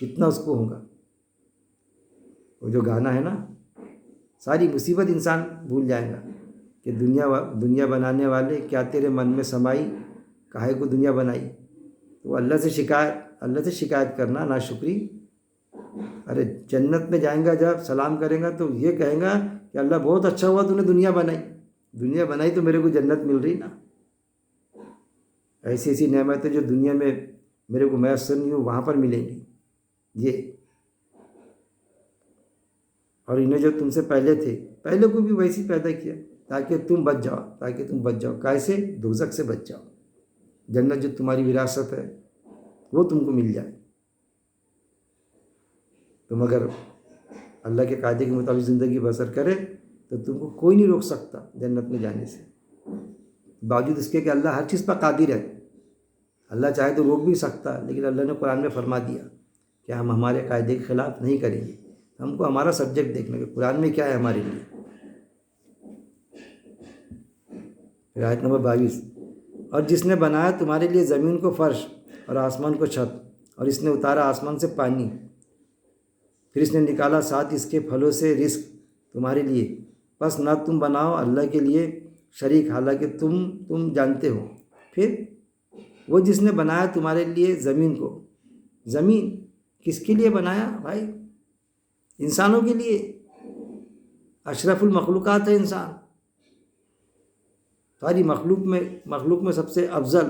کتنا اس کو ہوگا. وہ جو گانا ہے نا، ساری مصیبت انسان بھول جائے گا کہ دنیا بنانے والے کیا تیرے من میں سمائی، کاہے کو دنیا بنائی. تو اللہ سے شکایت کرنا ناشکری. ارے جنت میں جائیں گا جب سلام کریں گا تو یہ کہیں گا کہ اللہ بہت اچھا ہوا تو نے دنیا بنائی تو میرے کو جنت مل رہی نا. ایسی نعمتیں جو دنیا میں میرے کو میسر نہیں ہو وہاں پر ملیں گی. یہ اور انہیں جو تم سے پہلے تھے، پہلے کو بھی ویسی پیدا کیا تاکہ تم بچ جاؤ. کیسے؟ دوزخ سے بچ جاؤ. جنت جو تمہاری وراثت ہے وہ تم کو مل جائے. تم اگر اللہ کے قاعدے کے مطابق زندگی بسر کرے تو تم کو کوئی نہیں روک سکتا جنت میں جانے سے. باوجود اس کے کہ اللہ ہر چیز پر قادر ہے. اللہ چاہے تو روک بھی سکتا، لیکن اللہ نے قرآن میں فرما دیا کہ ہم ہمارے قاعدے کے خلاف نہیں کریں گے. ہم کو ہمارا سبجیکٹ دیکھنا کہ قرآن میں کیا ہے ہمارے لیے. پھر آیت نمبر 22، اور جس نے بنایا تمہارے لیے زمین کو فرش اور آسمان کو چھت، اور اس نے اتارا آسمان سے پانی، پھر اس نے نکالا ساتھ اس کے پھلوں سے رزق تمہارے لیے. بس نہ تم بناؤ اللہ کے لیے شریک حالانکہ تم جانتے ہو. پھر وہ جس نے بنایا تمہارے لیے زمین کو، زمین کس کے لیے بنایا بھائی؟ انسانوں کے لیے. اشرف المخلوقات ہے انسان. ساری مخلوق میں سب سے افضل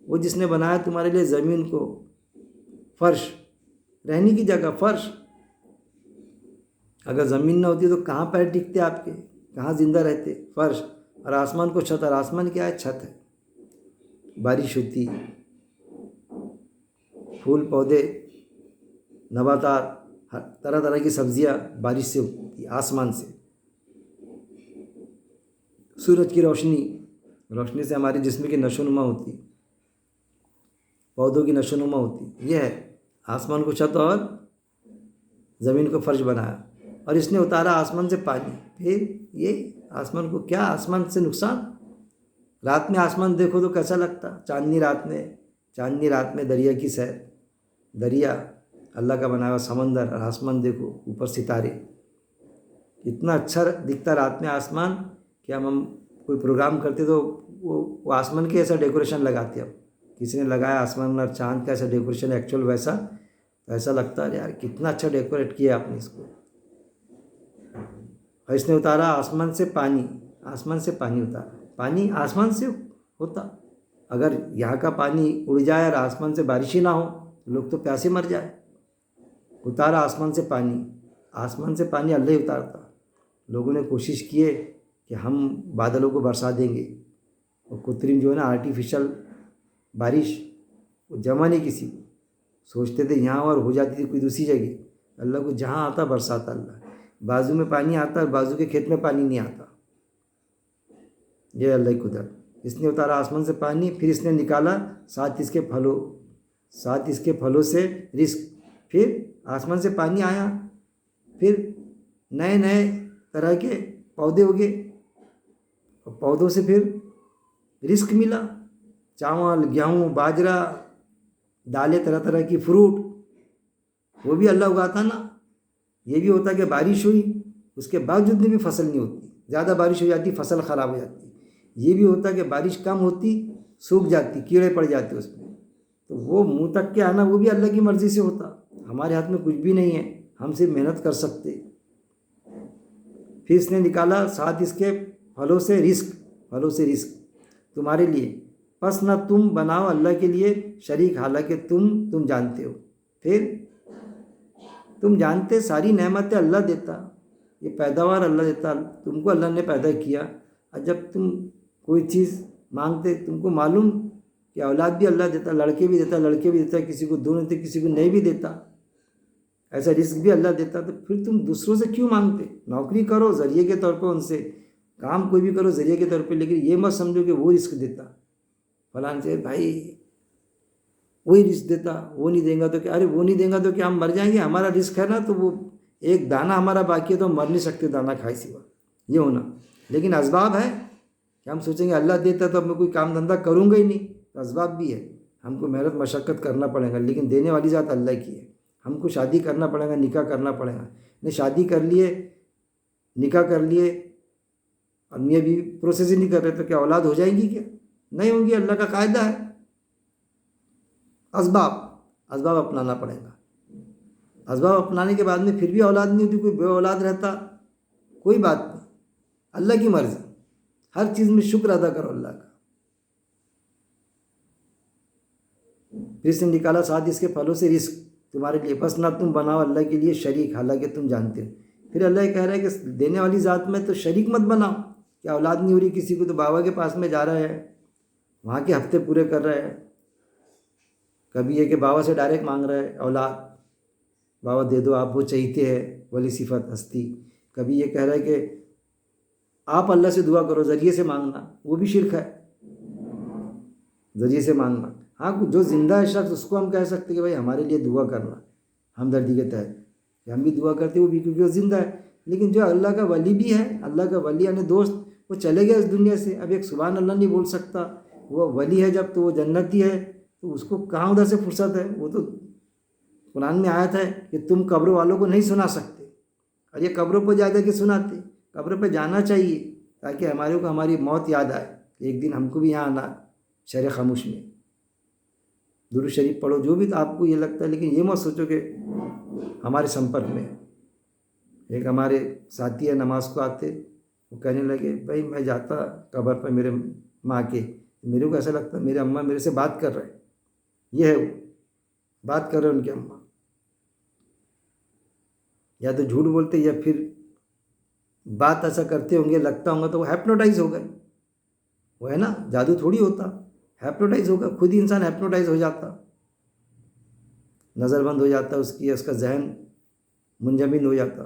وہ جس نے بنایا تمہارے لیے زمین کو، فرش رہنے کی جگہ، فرش. اگر زمین نہ ہوتی تو کہاں پیر ٹکتے آپ کے، کہاں زندہ رہتے؟ فرش. اور آسمان کو چھت، اور آسمان کیا ہے؟ چھت ہے. بارش ہوتی، پھول پودے، نباتات، طرح طرح کی سبزیاں بارش سے ہوتی، آسمان سے. سورج کی روشنی سے ہمارے جسم کی نشو نما ہوتی، پودوں کی نشو نما ہوتی. یہ ہے آسمان کو چھت اور زمین کو فرش بنایا، اور اس نے اتارا آسمان سے پانی. پھر یہ آسمان کو کیا، آسمان سے نقصان. رات میں آسمان دیکھو تو کیسا لگتا، چاندنی رات میں دریا کی سیر، دریا اللہ کا بنایا ہوا سمندر، اور آسمان دیکھو اوپر ستارے. اتنا اچھا دکھتا رات میں آسمان کہ ہم کوئی پروگرام کرتے تو وہ آسمان کے ایسا ڈیکوریشن لگاتے. اب کسی نے لگایا آسمان اور چاند کا ایسا ڈیکوریشن ایکچوئل ویسا، ایسا لگتا ہے یار کتنا اچھا ڈیکوریٹ کیا آپ نے اس کو. اور اس نے اتارا آسمان سے پانی اتارا. پانی آسمان سے ہوتا، اگر یہاں کا پانی اڑ جائے اور آسمان سے بارش ہی نہ ہو تو لوگ تو پیاسے مر جائے. اتارا آسمان سے پانی اللہ ہی اتارتا. لوگوں نے کوشش کیے کہ ہم بادلوں کو برسا دیں گے، اور کرترم جو ہے نا آرٹیفیشل بارش وہ جمع نہیں کسی کو. سوچتے تھے یہاں اور ہو جاتی تھی کوئی دوسری جگہ. اللہ کو جہاں آتا برساتا اللہ. بازو میں پانی آتا اور بازو کے کھیت میں پانی نہیں آتا. یہ اللہ کی قدرت. اس نے اتارا آسمان سے پانی، پھر اس نے نکالا ساتھ اس کے پھلوں سے رزق. پھر آسمان سے پانی آیا، پھر نئے طرح کے پودے اگے، اور پودوں سے پھر رزق ملا. چاول، گیہوں، باجرہ، دالیں، طرح طرح کی فروٹ، وہ بھی اللہ اگاتا نا. یہ بھی ہوتا کہ بارش ہوئی اس کے باوجود بھی فصل نہیں ہوتی، زیادہ بارش ہو جاتی فصل خراب ہو جاتی. یہ بھی ہوتا کہ بارش کم ہوتی سوکھ جاتی، کیڑے پڑ جاتے اس میں. تو وہ منہ تک کے آنا وہ بھی اللہ کی مرضی سے ہوتا. ہمارے ہاتھ میں کچھ بھی نہیں ہے، ہم صرف محنت کر سکتے. پھر اس نے نکالا ساتھ اس کے پھلوں سے رزق تمہارے لیے. پس نہ تم بناؤ اللہ کے لیے شریک، حالانکہ تم جانتے ہو. پھر تم جانتے ساری نعمتیں اللہ دیتا، یہ پیداوار اللہ دیتا، تم کو اللہ نے پیدا کیا. اور جب تم کوئی چیز مانگتے تم کو معلوم کہ اولاد بھی اللہ دیتا، لڑکے بھی دیتا، کسی کو دو نہیں کسی کو نہیں بھی دیتا، ایسا رزق بھی اللہ دیتا. تو پھر تم دوسروں سے کیوں مانگتے؟ نوکری کرو ذریعے کے طور پہ، ان سے کام کوئی بھی کرو ذریعے کے طور پہ، لیکن یہ مت سمجھو کہ وہ رزق دیتا. فلان سے بھائی وہی رزق دیتا، وہ نہیں دیں گا تو کیا، ارے وہ نہیں دیں گا تو کیا ہم مر جائیں گے؟ ہمارا رزق ہے نا، تو وہ ایک دانہ ہمارا باقی ہے تو ہم مر نہیں سکتے دانہ کھائے سوا. یہ ہونا. لیکن اسباب ہے کہ ہم سوچیں گے اللہ دیتا تو اب میں کوئی کام دھندہ کروں گا ہی نہیں. تو اسباب بھی ہے، ہم کو محنت مشقت کرنا پڑے گا، لیکن دینے والی ذات اللہ کی ہے. ہم کو شادی کرنا پڑے گا، نکاح کرنا پڑے گا. نے شادی کر لیے، نکاح کر لیے، اور میاں بھی پروسیس ہی نہیں کر رہے تو کیا اولاد ہو جائیں گی؟ کیا نہیں ہوں گی؟ اللہ کا قاعدہ ہے. اسباب اپنانا پڑے گا. اسباب اپنانے کے بعد میں پھر بھی اولاد نہیں ہوتی، کوئی بے اولاد رہتا، کوئی بات نہیں، اللہ کی مرضی. ہر چیز میں شکر ادا کرو اللہ کا. پھر اس نے نکالا ساتھ اس کے پھلوں سے رزق تمہارے لیے. بس نہ تم بناؤ اللہ کے لیے شریک، حالانکہ تم جانتے ہو. پھر اللہ یہ کہہ رہا ہے کہ دینے والی ذات میں تو شریک مت بناؤ. کیا اولاد نہیں ہو رہی کسی کو تو بابا کے پاس میں جا رہا ہے، وہاں کے ہفتے پورے کر رہا ہے. کبھی یہ کہ بابا سے ڈائریکٹ مانگ رہا ہے اولاد، بابا دے دو، آپ وہ چاہیتے ہیں ولی صفت ہستی. کبھی یہ کہہ رہا ہے کہ آپ اللہ سے دعا کرو، ذریعے سے مانگنا، وہ بھی شرک ہے. ذریعے سے مانگنا، ہاں جو زندہ ہے شخص اس کو ہم کہہ سکتے کہ بھائی ہمارے لیے دعا کرنا، ہمدردی کے تحت کہ ہم بھی دعا کرتے وہ بھی، کیونکہ وہ زندہ ہے. لیکن جو اللہ کا ولی بھی ہے، اللہ کا ولی یعنی دوست، وہ چلے گیا اس دنیا سے. اب ایک سبحان اللہ نہیں بول سکتا، وہ ولی ہے جب تو وہ جنتی ہے، تو اس کو کہاں ادھر سے فرصت ہے؟ وہ تو قرآن میں آیت ہے کہ تم قبر والوں کو نہیں سنا سکتے، اور یہ قبروں پہ جا کے سناتے. قبر پہ جانا چاہیے تاکہ ہمارے کو ہماری موت یاد آئے کہ ایک دن ہم کو بھی یہاں آنا. شہر خاموش میں درود شریف پڑھو، جو بھی آپ کو یہ لگتا ہے، لیکن یہ مت سوچو کہ ہمارے سمپرک میں. ایک ہمارے ساتھی ہے نماز کو آتے، وہ کہنے لگے بھائی میں جاتا قبر پہ میرے ماں کے، میرے کو ایسا لگتا میرے اماں میرے سے بات کر رہے. یہ ہے وہ بات کر رہے ان کے اماں، یا تو جھوٹ بولتے یا پھر بات ایسا کرتے ہوں گے، لگتا ہوں گا تو وہ ہیپنوٹائز ہو گئے. وہ ہے نا، جادو تھوڑی ہوتا، ہیپنوٹائز ہوگا، خود ہی انسان ہیپنوٹائز ہو جاتا، نظر بند ہو جاتا اس کی، اس کا ذہن منجمد ہو جاتا.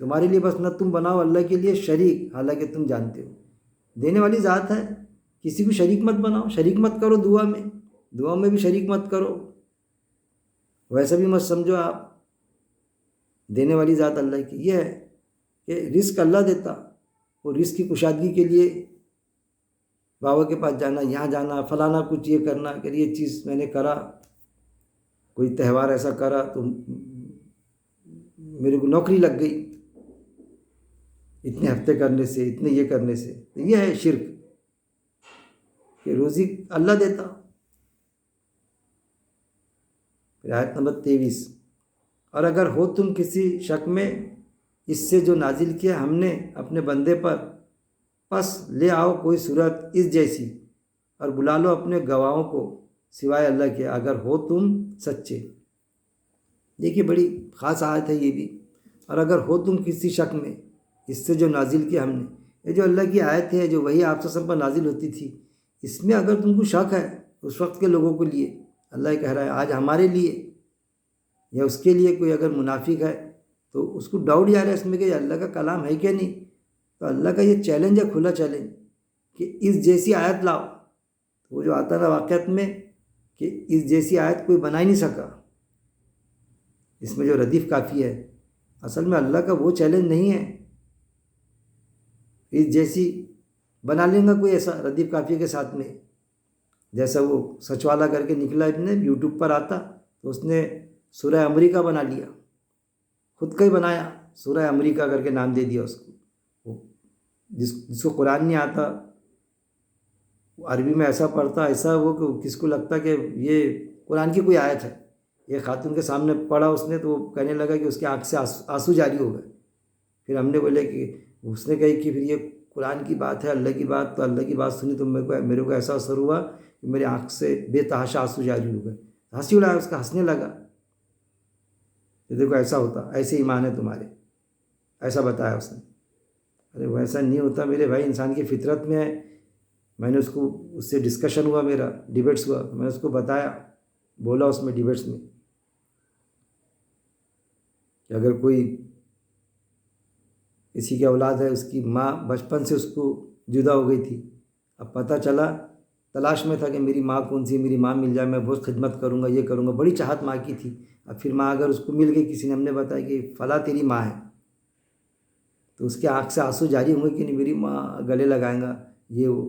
تمہارے لیے بس نہ تم بناؤ اللہ کے لیے شریک، حالانکہ تم جانتے ہو. دینے والی ذات ہے، کسی کو شریک مت بناؤ، شریک مت کرو دعا میں بھی شریک مت کرو. ویسا بھی مت سمجھو آپ دینے والی ذات اللہ کی یہ ہے کہ رزق اللہ دیتا، اور رزق کی کشادگی کے لیے بابا کے پاس جانا، یہاں جانا، فلانا کچھ یہ کرنا کہ یہ چیز میں نے کرا، کوئی تہوار ایسا کرا تو میرے کو نوکری لگ گئی اتنے ہفتے کرنے سے، اتنے یہ کرنے سے. تو یہ ہے شرک کہ روزی اللہ دیتا. پھر آیت نمبر 23، اور اگر ہو تم کسی شک میں اس سے جو نازل کیا ہم نے اپنے بندے پر، پس لے آؤ کوئی صورت اس جیسی اور بلا لو اپنے گواہوں کو سوائے اللہ کے، اگر ہو تم سچے. دیکھیے بڑی خاص آیت ہے یہ بھی. اور اگر ہو تم کسی شک میں اس سے جو نازل کیا ہم نے، یہ جو اللہ کی آیت ہے جو وہی آپ پر نازل ہوتی تھی، اس میں اگر تم کو شک ہے اس وقت کے لوگوں کے لیے، اللہ یہ کہہ رہا ہے آج ہمارے لیے یا اس کے لیے کوئی اگر منافق ہے تو اس کو ڈاؤٹ جا رہا ہے اس میں کہ اللہ کا کلام ہے کیا نہیں، تو اللہ کا یہ چیلنج ہے، کھلا چیلنج کہ اس جیسی آیت لاؤ. وہ جو آتا تھا واقعات میں کہ اس جیسی آیت کوئی بنا ہی نہیں سکا، اس میں جو ردیف کافی ہے، اصل میں اللہ کا وہ چیلنج نہیں ہے اس جیسی بنا لیں گا کوئی ایسا ردیف کافی کے ساتھ میں. جیسا وہ سچ والا کر کے نکلا ابن یوٹیوب پر آتا تو اس نے سورہ امریکہ بنا لیا، خود کا ہی بنایا، سورہ امریکہ کر کے نام دے دیا اس کو. جس کو قرآن نہیں آتا عربی میں ایسا پڑھتا، ایسا وہ کہ کس کو لگتا کہ یہ قرآن کی کوئی آیت ہے. ایک خاتون کے سامنے پڑھا اس نے تو وہ کہنے لگا کہ اس کی آنکھ سے آنسو جاری ہو گئے. پھر ہم نے بولے کہ اس نے کہی کہ پھر یہ قرآن کی بات ہے، اللہ کی بات، تو اللہ کی بات سنی تو میرے کو ایسا اثر ہوا کہ میری آنکھ سے بے تحاشا آنسو جاری ہو گئے. ہنسی اڑایا اس کا، ہنسنے لگا کہ دیکھو ایسا ہوتا، ایسے ایمان ہے تمہارے، ایسا بتایا اس نے. ارے ویسا نہیں ہوتا میرے بھائی، انسان کی فطرت میں ہے. میں نے اس سے ڈسکشن ہوا، میرا ڈیبیٹس ہوا، میں نے اس کو بتایا، بولا اس میں ڈیبیٹس میں کہ اگر کوئی کسی کی اولاد ہے، اس کی ماں بچپن سے اس کو جدا ہو گئی تھی، اب پتہ چلا، تلاش میں تھا کہ میری ماں کون سی، میری ماں مل جائے، میں بہت خدمت کروں گا، یہ کروں گا، بڑی چاہت ماں کی تھی. اب پھر ماں اگر اس کو مل گئی، کسی نے ہم نے بتایا کہ فلاں تیری ماں ہے، تو اس کے آنکھ سے آنسو جاری ہوں گے کہ نہیں میری ماں گلے لگائیں گا یہ وہ،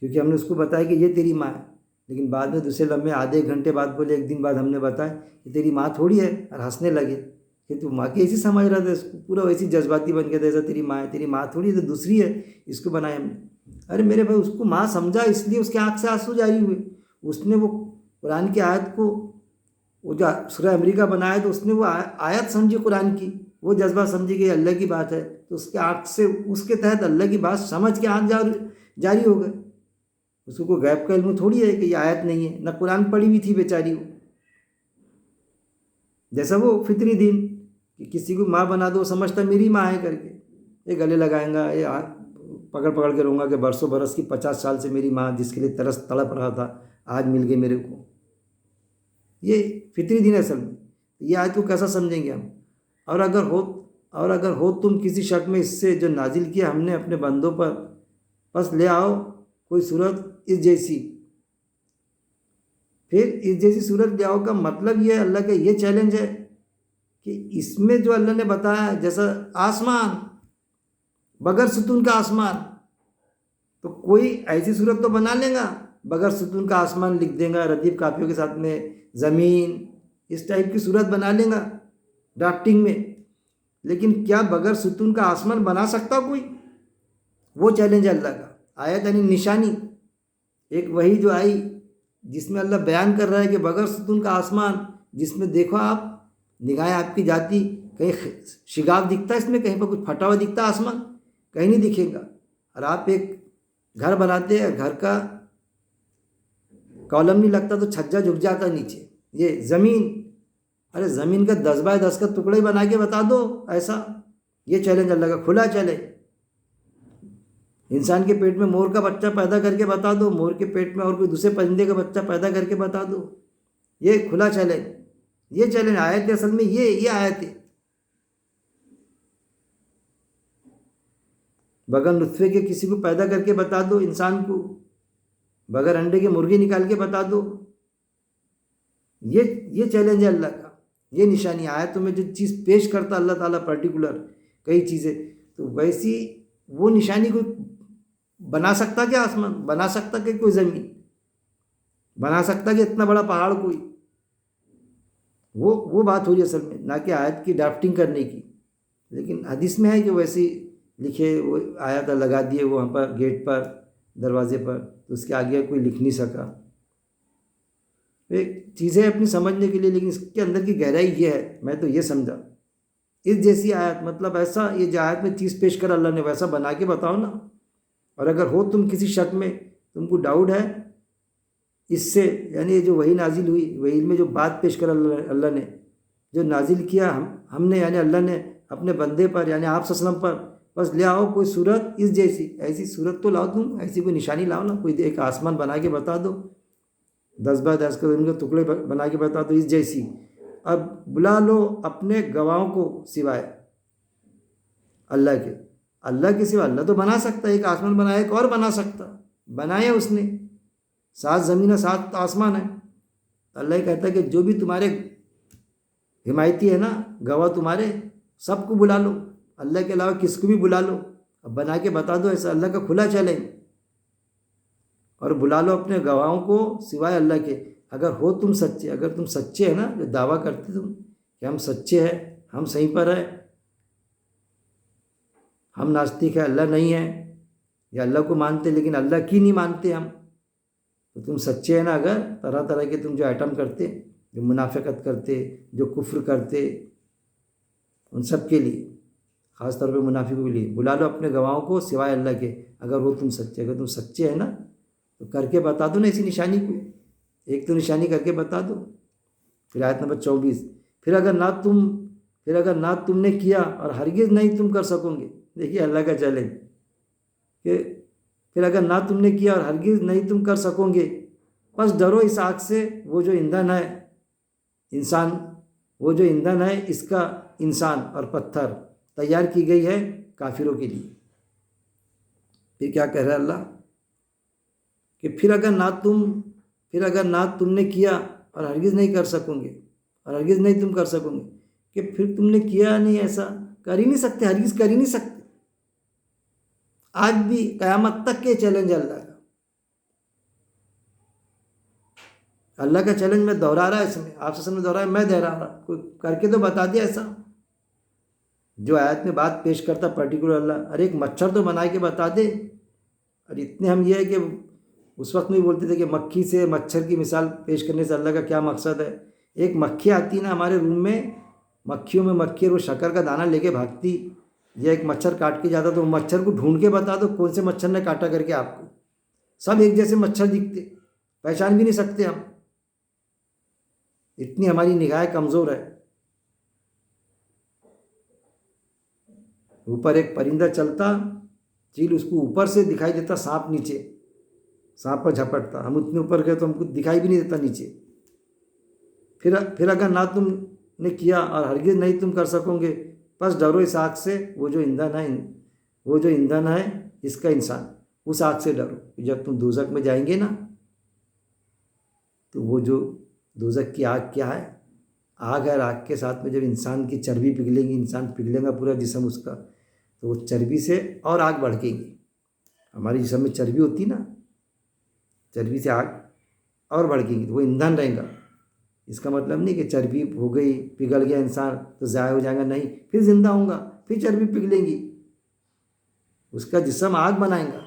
کیونکہ ہم نے اس کو بتایا کہ یہ تیری ماں ہے. لیکن بعد میں دوسرے لمحے آدھے گھنٹے بعد بولے، ایک دن بعد ہم نے بتایا کہ تیری ماں تھوڑی ہے، اور ہنسنے لگے کہ تو ماں کی ایسی سمجھ رہا تھا، اس کو پورا ویسی جذباتی بن کے جیسا تیری ماں ہے، تیری ماں تھوڑی ہے، تو دوسری ہے، اس کو بنایا ہم نے. ارے میرے بھائی، اس کو ماں سمجھا اس لیے اس کے آنکھ سے آنسو جاری ہوئے. اس نے وہ قرآن کی آیت کو، وہ جو سورہ امریکہ بنایا تو اس نے وہ آیت سمجھی قرآن کی، وہ جذبہ سمجھی کہ اللہ کی بات ہے، تو اس کے آنکھ سے اس کے تحت اللہ کی بات سمجھ کے آنکھ جاری ہو گئے. اس کو کوئی غیب کا علم تھوڑی ہے کہ یہ آیت نہیں ہے، نہ قرآن پڑھی ہوئی تھی بیچاری وہ. جیسا وہ فطری دین کہ کسی کو ماں بنا دو، سمجھتا میری ماں ہے کر کے، یہ گلے لگائیں گا، یہ پکڑ پکڑ کے رہوں گا کہ برسوں برس کی 50 سال سے میری ماں جس کے لیے تڑپ رہا تھا آج مل گئی میرے کو. یہ فطری دین ہے اصل میں. یہ آیت کو کیسا سمجھیں گے ہم؟ اور اگر ہو تم کسی شک میں اس سے جو نازل کیا ہم نے اپنے بندوں پر، پس لے آؤ کوئی صورت اس جیسی. پھر اس جیسی صورت لے آؤ کا مطلب یہ ہے، اللہ کا یہ چیلنج ہے کہ اس میں جو اللہ نے بتایا، جیسا آسمان، بغیر ستون کا آسمان، تو کوئی ایسی صورت تو بنا لیں گا، بغیر ستون کا آسمان لکھ دیں گا ردیف کاپیوں کے ساتھ میں، زمین، اس ٹائپ کی صورت بنا لیں گا ڈرافٹنگ میں. لیکن کیا بغیر ستون کا آسمان بنا سکتا کوئی؟ وہ چیلنج ہے اللہ کا. آیت یعنی نشانی، ایک وہی جو آئی جس میں اللہ بیان کر رہا ہے کہ بغیر ستون کا آسمان، جس میں دیکھو آپ، نگاہیں آپ کی جاتی، کہیں شگاف دکھتا ہے اس میں، کہیں پر کچھ پھٹا ہوا دکھتا ہے آسمان، کہیں نہیں دکھے گا. اور آپ ایک گھر بناتے ہیں، گھر کا کالم نہیں لگتا تو چھجا جھک جاتا ہے نیچے. یہ زمین، ارے زمین کا 10x10 کا ٹکڑا ہی بنا کے بتا دو ایسا. یہ چیلنج اللہ کا کھلا چیلنج. انسان کے پیٹ میں مور کا بچہ پیدا کر کے بتا دو، مور کے پیٹ میں اور کوئی دوسرے پرندے کا بچہ پیدا کر کے بتا دو. یہ کھلا چیلنج. یہ چیلنج آیت اصل میں یہ آیت ہے. بغیر نطفے کے کسی کو پیدا کر کے بتا دو انسان کو، بغیر انڈے کے مرغی نکال کے بتا دو. یہ چیلنج ہے اللہ کا. یہ نشانی آیتوں میں جو چیز پیش کرتا اللہ تعالیٰ پرٹیکولر کئی چیزیں، تو ویسی وہ نشانی کوئی بنا سکتا کیا آسمان، بنا سکتا کہ کوئی زمین، بنا سکتا کہ اتنا بڑا پہاڑ کوئی، وہ بات ہو رہی ہے اصل میں، نہ کہ آیت کی ڈرافٹنگ کرنے کی۔ لیکن حدیث میں ہے کہ ویسے لکھے، وہ آیت لگا دیے وہاں پر گیٹ پر، دروازے پر، تو اس کے آگے کوئی لکھ نہیں سکا۔ ایک چیزیں اپنی سمجھنے کے لیے، لیکن اس کے اندر کی گہرائی یہ ہے، میں تو یہ سمجھا اس جیسی آیت، مطلب ایسا یہ جو آیت میں چیز پیش کر اللہ نے ویسا بنا کے بتاؤ نا۔ اور اگر ہو تم کسی شک میں، تم کو ڈاؤٹ ہے اس سے، یعنی یہ جو وحی نازل ہوئی، وحی میں جو بات پیش کر اللہ نے جو نازل کیا ہم نے، یعنی اللہ نے اپنے بندے پر، یعنی آپ صلی اللہ علیہ وسلم پر، بس لے آؤ کوئی صورت اس جیسی، ایسی صورت تو لاؤ، تم ایسی کوئی نشانی لاؤ نا، کوئی ایک آسمان بنا کے بتا دو، 10x10 کے ان کے ٹکڑے بنا کے بتا دو اس جیسی۔ اب بلا لو اپنے گواہوں کو سوائے اللہ کے، اللہ کے سوا اللہ تو بنا سکتا ہے، ایک آسمان بنایا، ایک اور بنا سکتا، بنایا اس نے، 7 زمین 7 آسمان ہے۔ اللہ یہ کہتا ہے کہ جو بھی تمہارے حمایتی ہے نا، گواہ تمہارے، سب کو بلا لو، اللہ کے علاوہ کس کو بھی بلا لو، اب بنا کے بتا دو، ایسا اللہ کا کھلا چیلنج، اور بلا لو اپنے گواہوں کو سوائے اللہ کے، اگر ہو تم سچے، اگر تم سچے ہیں نا، جو دعویٰ کرتے تم کہ ہم سچے ہیں، ہم صحیح پر ہیں، ہم ناستک ہے، اللہ نہیں ہے، یا اللہ کو مانتے لیکن اللہ کی نہیں مانتے ہم، تو تم سچے ہیں نا، اگر طرح طرح کے تم جو آئٹم کرتے، جو منافقت کرتے، جو کفر کرتے، ان سب کے لیے، خاص طور پہ منافقوں کے لیے، بلا لو اپنے گواہوں کو سوائے اللہ کے، اگر وہ تم سچے، اگر تم سچے ہیں نا تو کر کے بتا دو نا اسی نشانی کو، ایک تو نشانی کر کے بتا دو۔ پھر آیت نمبر 24، پھر اگر نہ تم نے کیا اور ہرگز نہیں تم کر سکو گے، دیکھیے اللہ کا چیلنج، کہ پھر اگر نہ تم نے کیا اور ہرگز نہیں تم کر سکو گے، بس ڈرو اس آگ سے، وہ جو ایندھن ہے انسان، وہ جو ایندھن ہے اس کا انسان اور پتھر تیار کی گئی ہے کافروں کے لیے۔ پھر کیا کہہ رہا ہے اللہ، کہ پھر اگر نہ تم نے کیا اور ہرگز نہیں کر سکو گے، اور ہرگز نہیں تم کر سکو گے، کہ پھر تم نے کیا نہیں، ایسا کر ہی نہیں سکتے، ہرگز کر ہی نہیں سکتے۔ آج بھی قیامت تک کے چیلنج اللہ کا، اللہ کا چیلنج میں دہرا رہا ہے، اس میں آپ سے میں دہرا ہے، میں دہرا رہا، کوئی کر کے تو بتا دیا ایسا، جو آیت میں بات پیش کرتا پرٹیکولر اللہ، ارے ایک مچھر تو بنا کے بتا دے۔ اور اتنے ہم یہ ہے کہ اس وقت میں بولتے تھے کہ مکھی سے مچھر کی مثال پیش کرنے سے اللہ کا کیا مقصد ہے، ایک مکھی آتی نا ہمارے روم میں، مکھیوں میں مکھی، اور وہ شکر کا دانہ لے کے بھاگتی، یا ایک مچھر کاٹ کے جاتا تو مچھر کو ڈھونڈ کے بتا دو کون سے مچھر نے کاٹا کر کے آپ کو، سب ایک جیسے مچھر دکھتے، پہچان بھی نہیں سکتے ہم، اتنی ہماری نگاہ کمزور ہے۔ اوپر ایک پرندہ چلتا، چیل اس کو اوپر سے دکھائی دیتا، سانپ نیچے، سانپ پر جھپٹتا، ہم اتنے اوپر گئے تو ہم کو دکھائی بھی نہیں دیتا نیچے۔ پھر اگر نہ تم نے کیا اور ہرگز نہیں تم کر سکو گے، بس ڈرو اس آگ سے، وہ جو ایندھن ہے اس کا انسان، اس آگ سے ڈرو۔ جب تم دوزخ میں جائیں گے نا، تو وہ جو دوزخ کی آگ کیا ہے، آگ ہے، آگ کے ساتھ میں جب انسان کی چربی پگھلے گی، انسان پگھلے گا پورا جسم اس کا، تو وہ چربی سے اور آگ بھڑکے گی، ہمارے جسم میں چربی ہوتی نا، چربی سے آگ اور بھڑکے گی، تو وہ ایندھن رہے گا۔ اس کا مطلب نہیں کہ چربی ہو گئی، پگھل گیا انسان تو ضائع ہو جائے گا، نہیں، پھر زندہ ہوں گا، پھر چربی پگھلے گی، اس کا جسم آگ بنائیں گا۔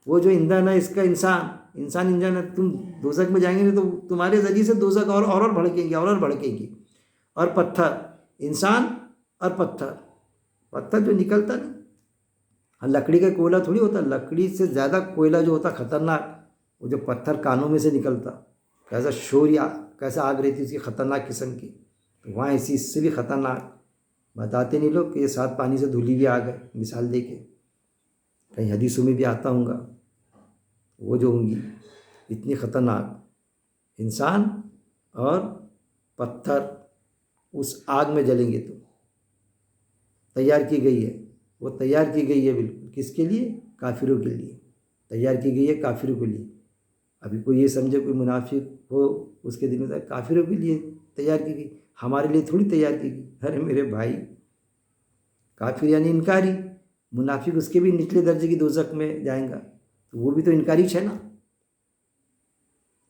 وہ جو ایندھن ہے اس کا انسان ایندھن ہے، تم دوزخ میں جائیں گے تو تمہارے ذریعے سے دوزخ اور بھڑکے گی، اور بھڑکے گی۔ اور پتھر، انسان اور پتھر جو نکلتا نا، لکڑی کا کوئلہ تھوڑی ہوتا، لکڑی سے زیادہ کوئلہ جو ہوتا خطرناک، وہ جو پتھر کانوں میں سے نکلتا، کیسا شور یا کیسا آگ رہتی اس کی خطرناک قسم کی، وہاں ایسی اس سے بھی خطرناک بتاتے نہیں لوگ کہ یہ 7 پانی سے دھلی ہوئی آگ ہے، مثال دے کے، کہیں حدیثوں میں بھی آتا ہوں گا، وہ جو ہوں گی اتنی خطرناک، انسان اور پتھر اس آگ میں جلیں گے، تو تیار کی گئی ہے، وہ تیار کی گئی ہے بالکل، کس کے لیے؟ کافروں کے لیے تیار کی گئی ہے، کافروں کے لیے۔ ابھی کوئی یہ سمجھے، کوئی منافق ہو اس کے دل میں، کافروں کے لیے تیار کی گئی، ہمارے لیے تھوڑی تیار کی گئی. ارے میرے بھائی، کافر یعنی انکاری. منافق اس کے بھی نچلے درجے کی دوزخ میں جائیں گا، تو وہ بھی تو انکاری ہے نا.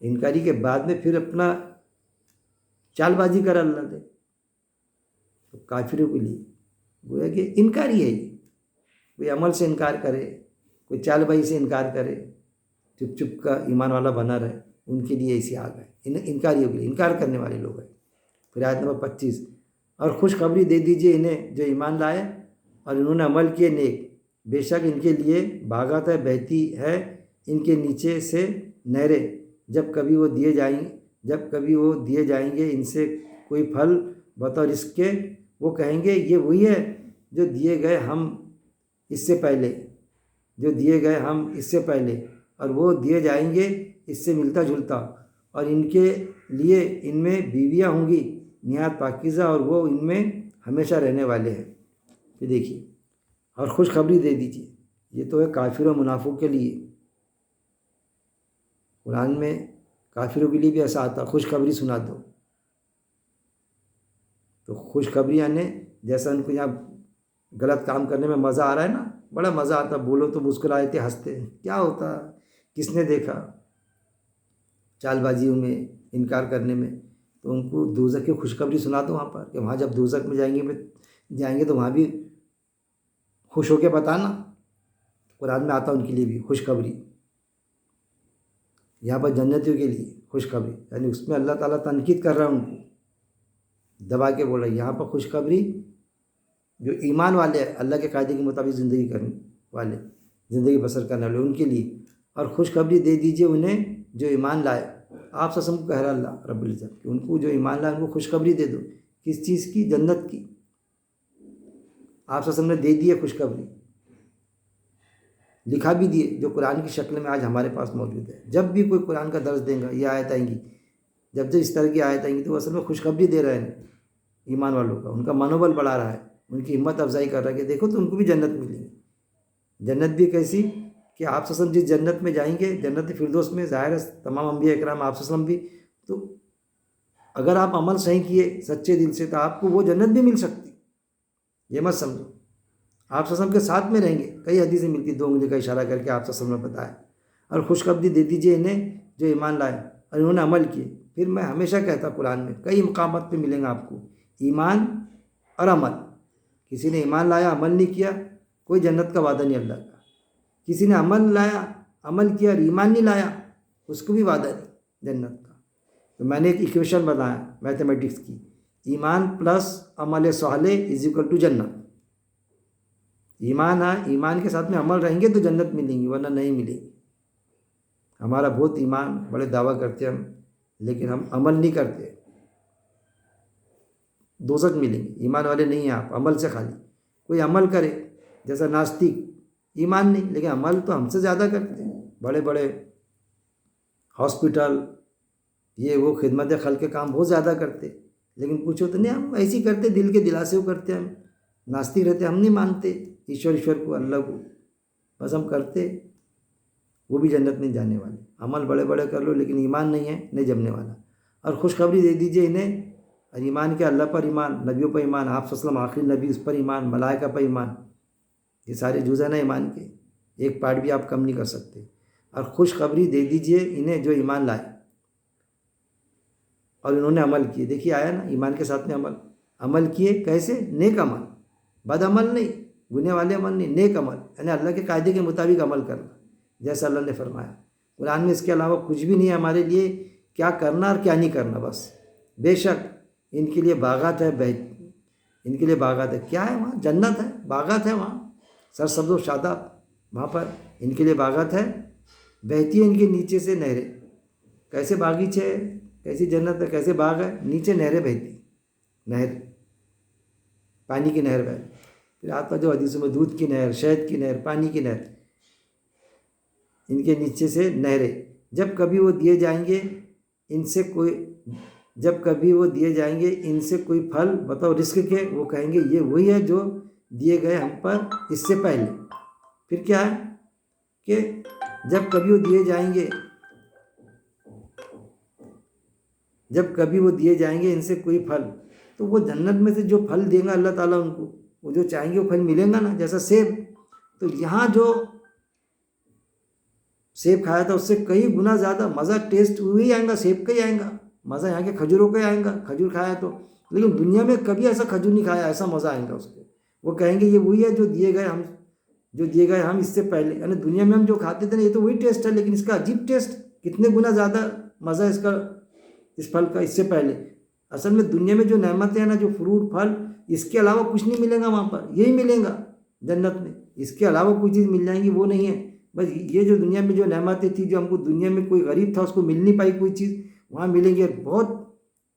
انکاری کے بعد میں پھر اپنا چال بازی کر اللہ دے. تو کافروں کے لیے گویا کہ انکاری ہے یہ. کوئی عمل سے انکار کرے، کوئی چال بازی سے انکار کرے، چپ چپ کا ایمان والا بنا رہے، ان کے لیے ایسی آگ ہے. انکاریوں کے لیے، انکار کرنے والے لوگ ہیں. پھر آیت نمبر 25، اور خوشخبری دے دیجیے انہیں جو ایمان لائے اور انہوں نے عمل کیے نیک، بے شک ان کے لیے باغات ہے، بہتی ہے ان کے نیچے سے نہریں، جب کبھی وہ دیے جائیں گے ان سے کوئی پھل بطور رزق کے. وہ کہیں گے یہ وہی ہے جو دیے گئے ہم اس سے پہلے، اور وہ دیے جائیں گے اس سے ملتا جلتا، اور ان کے لیے ان میں بیویاں ہوں گی نہایت پاکیزہ، اور وہ ان میں ہمیشہ رہنے والے ہیں. یہ دیکھیے، اور خوشخبری دے دیجیے. یہ تو ہے کافر و منافق کے لیے. قرآن میں کافروں کے لیے بھی ایسا آتا، خوشخبری سنا دو. تو خوشخبری یعنی جیسا ان کو یہاں غلط کام کرنے میں مزہ آ رہا ہے نا، بڑا مزہ آتا. بولو تو مسکرائے تھے، ہنستے، کیا ہوتا، کس نے دیکھا، چال بازیوں میں، انکار کرنے میں. تو ان کو دوزخ کی خوشخبری سنا دو وہاں پر، کہ وہاں جب دوزخ میں جائیں گے تو وہاں بھی خوش ہو کے بتانا. قرآن میں آتا ان کے لیے بھی خوشخبری. یہاں پر جنتیوں کے لیے خوشخبری، یعنی اس میں اللہ تعالیٰ تنقید کر رہا ہے ان کو، دبا کے بول رہا ہے. یہاں پر خوشخبری جو ایمان والے ہیں، اللہ کے قاعدے کے مطابق زندگی کرنے والے، زندگی بسر کرنے والے، ان کے لیے. اور خوشخبری دے دیجیے انہیں جو ایمان لائے. آپ سسم کو کہہ رہا اللہ رب العزت کہ ان کو جو ایمان لائے ان کو خوشخبری دے دو. کس چیز کی؟ جنت کی. آپ سسم نے دے دی ہے خوشخبری، لکھا بھی دیے، جو قرآن کی شکل میں آج ہمارے پاس موجود ہے. جب بھی کوئی قرآن کا درس دیں گا، یہ آیت آئیں گی، جب اس طرح کی آیت آئیں گی، تو وہ اصل میں خوشخبری دے رہے ہیں ایمان والوں کا. ان کا منوبل بڑھا رہا ہے، ان کی ہمت افزائی کر رہا ہے کہ دیکھو تو ان کو بھی جنت ملے گی. جنت بھی کیسی کہ آپ وسلم جس جنت میں جائیں گے، جنت فردوس میں، ظاہر ہے تمام انبیاء اکرام آپ وسلم بھی. تو اگر آپ عمل صحیح کیے سچے دل سے تو آپ کو وہ جنت بھی مل سکتی. یہ مت سمجھو آپ وسلم کے ساتھ میں رہیں گے. کئی حدیثیں ملتی، 2 انگلی کا اشارہ کر کے آپ وسلم نے بتایا. اور خوشخبری دے دیجیے انہیں جو ایمان لائے اور انہوں نے عمل کیے. پھر میں ہمیشہ کہتا قرآن میں کئی مقامات پہ ملیں گا آپ کو، ایمان اور عمل. کسی نے ایمان لایا، عمل نہیں کیا، کوئی جنت کا وعدہ نہیں اللہ کا. کسی نے عمل کیا اور ایمان نہیں لایا، اس کو بھی وعدہ نہیں جنت کا. تو میں نے ایک ایکویشن بنایا میتھمیٹکس کی، ایمان پلس عمل صالح از اکول ٹو جنت. ایمان کے ساتھ میں عمل رہیں گے تو جنت ملیں گی، ورنہ نہیں ملے گی. ہمارا بہت ایمان، بڑے دعویٰ کرتے ہم، لیکن ہم عمل نہیں کرتے، دوزخ ملیں گے. ایمان والے نہیں ہیں آپ، عمل سے خالی. کوئی عمل کرے جیسا ناستک، ایمان نہیں لیکن عمل تو ہم سے زیادہ کرتے ہیں. بڑے بڑے ہاسپٹل، یہ وہ خدمت خلق کے کام بہت زیادہ کرتے، لیکن پوچھو تو نہیں، ہم ایسی کرتے، دل کے دلاسے کو کرتے. ہم ناستک رہتے، ہم نہیں مانتے ایشور کو، اللہ کو، بس ہم کرتے. وہ بھی جنت نہیں جانے والے. عمل بڑے بڑے کر لو لیکن ایمان نہیں ہے، نہیں جمنے والا. اور خوشخبری دے دیجیے انہیں، اور ایمان کے اللہ پر ایمان، نبیوں پر ایمان، آپ صلی اللہ علیہ وسلم آخری نبی، اس پر ایمان، ملائکہ پر ایمان. یہ سارے جز ہیں نا ایمان کے، ایک پارٹ بھی آپ کم نہیں کر سکتے. اور خوشخبری دے دیجیے انہیں جو ایمان لائے اور انہوں نے عمل کیے. دیکھیے آیا نا، ایمان کے ساتھ میں عمل کیے. کیسے؟ نیک عمل، بد عمل نہیں، گنے والے عمل نہیں، نیک عمل، یعنی اللہ کے قاعدے کے مطابق عمل کرنا جیسا اللہ نے فرمایا. قرآن میں اس کے علاوہ کچھ بھی نہیں ہے ہمارے لیے، کیا کرنا اور کیا نہیں کرنا بس. بے شک ان کے لیے باغات ہے، ان کے لیے باغات ہے. کیا ہے وہاں؟ جنت ہے، باغات ہے وہاں، سرسبز و شاداب. وہاں پر ان کے لیے باغات ہے، بہتی ہے ان کے نیچے سے نہریں. کیسے باغیچے ہے، کیسی جنت ہے، کیسے باغ ہے؟ نیچے نہریں بہتی، نہر، پانی کی نہر بہتی. پھر آتا جو حدیثوں میں دودھ کی نہر، شہد کی نہر، پانی کی نہر. ان کے نیچے سے نہریں. جب کبھی وہ دیے جائیں گے ان سے کوئی پھل بطور رزق کے، وہ کہیں گے یہ وہی ہے جو دیے گئے ہم پر اس سے پہلے. پھر کیا ہے کہ جب کبھی وہ دیے جائیں گے ان سے کوئی پھل تو وہ جنت میں سے جو پھل دے گا اللہ تعالیٰ ان کو، وہ جو چاہیں گے وہ پھل ملے گا نا، جیسا سیب. تو یہاں جو سیب کھایا تھا اس سے کئی گنا زیادہ مزہ ٹیسٹ وہی آئے گا، سیب کا ہی آئے گا، مزہ یہاں کے کھجوروں کا ہی آئے گا، کھجور کھایا تو. لیکن دنیا میں کبھی ایسا کھجور نہیں کھایا ایسا مزہ آئے گا اس کو. وہ کہیں گے یہ وہی ہے جو دیے گئے ہم اس سے پہلے، یعنی دنیا میں ہم جو کھاتے تھے نا یہ تو وہی ٹیسٹ ہے، لیکن اس کا عجیب ٹیسٹ، کتنے گنا زیادہ مزہ اس کا، اس پھل کا اس سے پہلے. اصل میں دنیا میں جو نعمتیں ہیں نا، جو فروٹ پھل، اس کے علاوہ کچھ نہیں ملے گا وہاں پر، یہی ملے گا جنت میں. اس کے علاوہ کوئی چیز مل جائیں گی وہ نہیں ہے. بس یہ جو دنیا میں جو نعمتیں تھیں، جو ہم کو دنیا میں کوئی غریب تھا اس کو مل نہیں پائی کوئی چیز، وہاں ملیں گے. بہت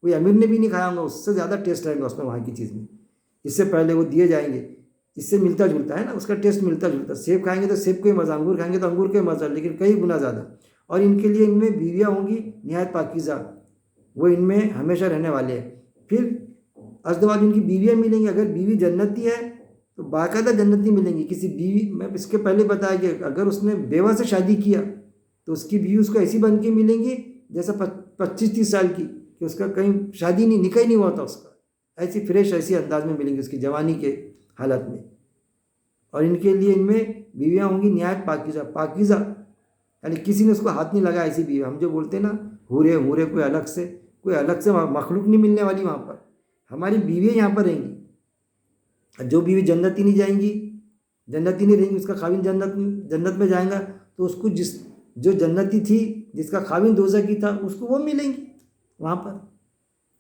کوئی امیر نے بھی نہیں کھایا ہوگا اس سے زیادہ ٹیسٹ رہے گا اس میں وہاں کی چیز میں. اس سے پہلے وہ دیے جائیں گے، اس سے ملتا جلتا ہے نا، اس کا ٹیسٹ ملتا جلتا. سیب کھائیں گے تو سیب کا ہی مزہ، انگور کھائیں گے تو انگور کا ہی مزہ، لیکن کئی گنا زیادہ. اور ان کے لیے ان میں بیویاں ہوں گی نہایت پاکیزہ، وہ ان میں ہمیشہ رہنے والے ہیں. پھر ازدواج ان کی بیویاں ملیں گی. اگر بیوی جنتی ہے تو باقاعدہ جنتی ملیں گی. کسی بیوی، میں اس کے پہلے بتایا کہ اگر اس نے بیوہ سے شادی کیا تو اس کی بیوی اس کو ایسی بن کے ملیں گی جیسا 25-30 سال کی، کہ اس کا کہیں شادی نہیں، نکاح نہیں ہوا تھا اس کا، ایسی فریش ایسی انداز میں ملیں گی اس کی جوانی کے حالت میں. اور ان کے لیے ان میں بیویاں ہوں گی نہایت پاکیزہ. پاکیزہ یعنی کسی نے اس کو ہاتھ نہیں لگا ایسی بیوی. ہم جو بولتے ہیں نا ہورے کوئی الگ سے مخلوق نہیں ملنے والی وہاں پر، ہماری بیویاں یہاں پر رہیں گی. جو بیوی جنتی نہیں جائیں گی، جنتی نہیں رہیں گی، اس کا خاوند جنت میں جائیں گا تو اس کو جو جنتی تھی، جس کا خاوند دوزخی تھا، اس کو وہ ملیں گی وہاں پر.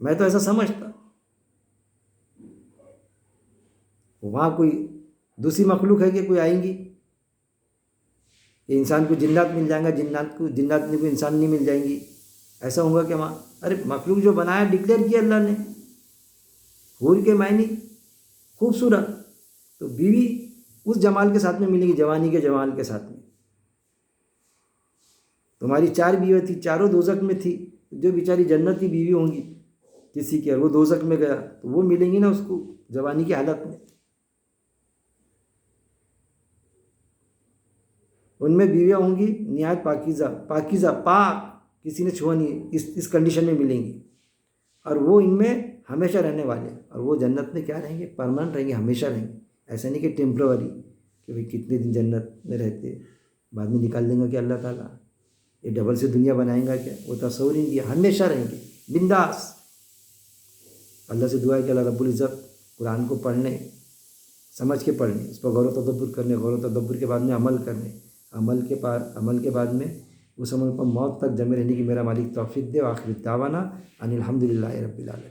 میں تو ایسا سمجھتا. وہاں کوئی دوسری مخلوق ہے کہ کوئی آئیں گی کہ انسان کو جنات مل جائیں گا، جنات میں کوئی انسان نہیں مل جائیں گی، ایسا ہوگا کہ وہاں؟ ارے مخلوق جو بنایا ڈکلیئر کیا اللہ نے، حور کے معنی خوبصورت. تو بیوی اس جمال کے ساتھ میں ملے گی، جوانی کے جمال کے ساتھ میں. تمہاری 4 بیوی تھی، چاروں دوزخ میں تھی. جو بیچاری جنتی بیوی ہوں گی کسی کی، اور وہ دوزخ میں گیا تو وہ ملیں گی نا اس کو جوانی کی حالت میں. ان میں بیویاں ہوں گی نہایت پاکیزہ، پاک، کسی نے چھوا نہیں، اس کنڈیشن میں ملیں گی. اور وہ ان میں ہمیشہ رہنے والے. اور وہ جنت میں کیا رہیں گے؟ پرماننٹ رہیں گے، ہمیشہ رہیں گے. ایسا نہیں کہ ٹیمپرری، کہ بھئی کتنے دن جنت میں رہتے بعد میں نکال دیں گا کہ اللہ تعالیٰ یہ ڈبل سے دنیا بنائیں گا کیا، وہ تصور ہی نہیں کیا. ہمیشہ رہیں گے بنداس. اللہ سے دعا ہے کہ اللہ رب العزت قرآن کو پڑھنے، سمجھ کے پڑھنے، اس پر غور و تدبر کرنے، غور و تدبر کے بعد میں عمل کرنے، عمل کے بعد میں اس عمل پر موت تک جمے رہنے کی میرا مالک توفیق دے. وآخر دعوانا ان الحمد للہ رب العالمین.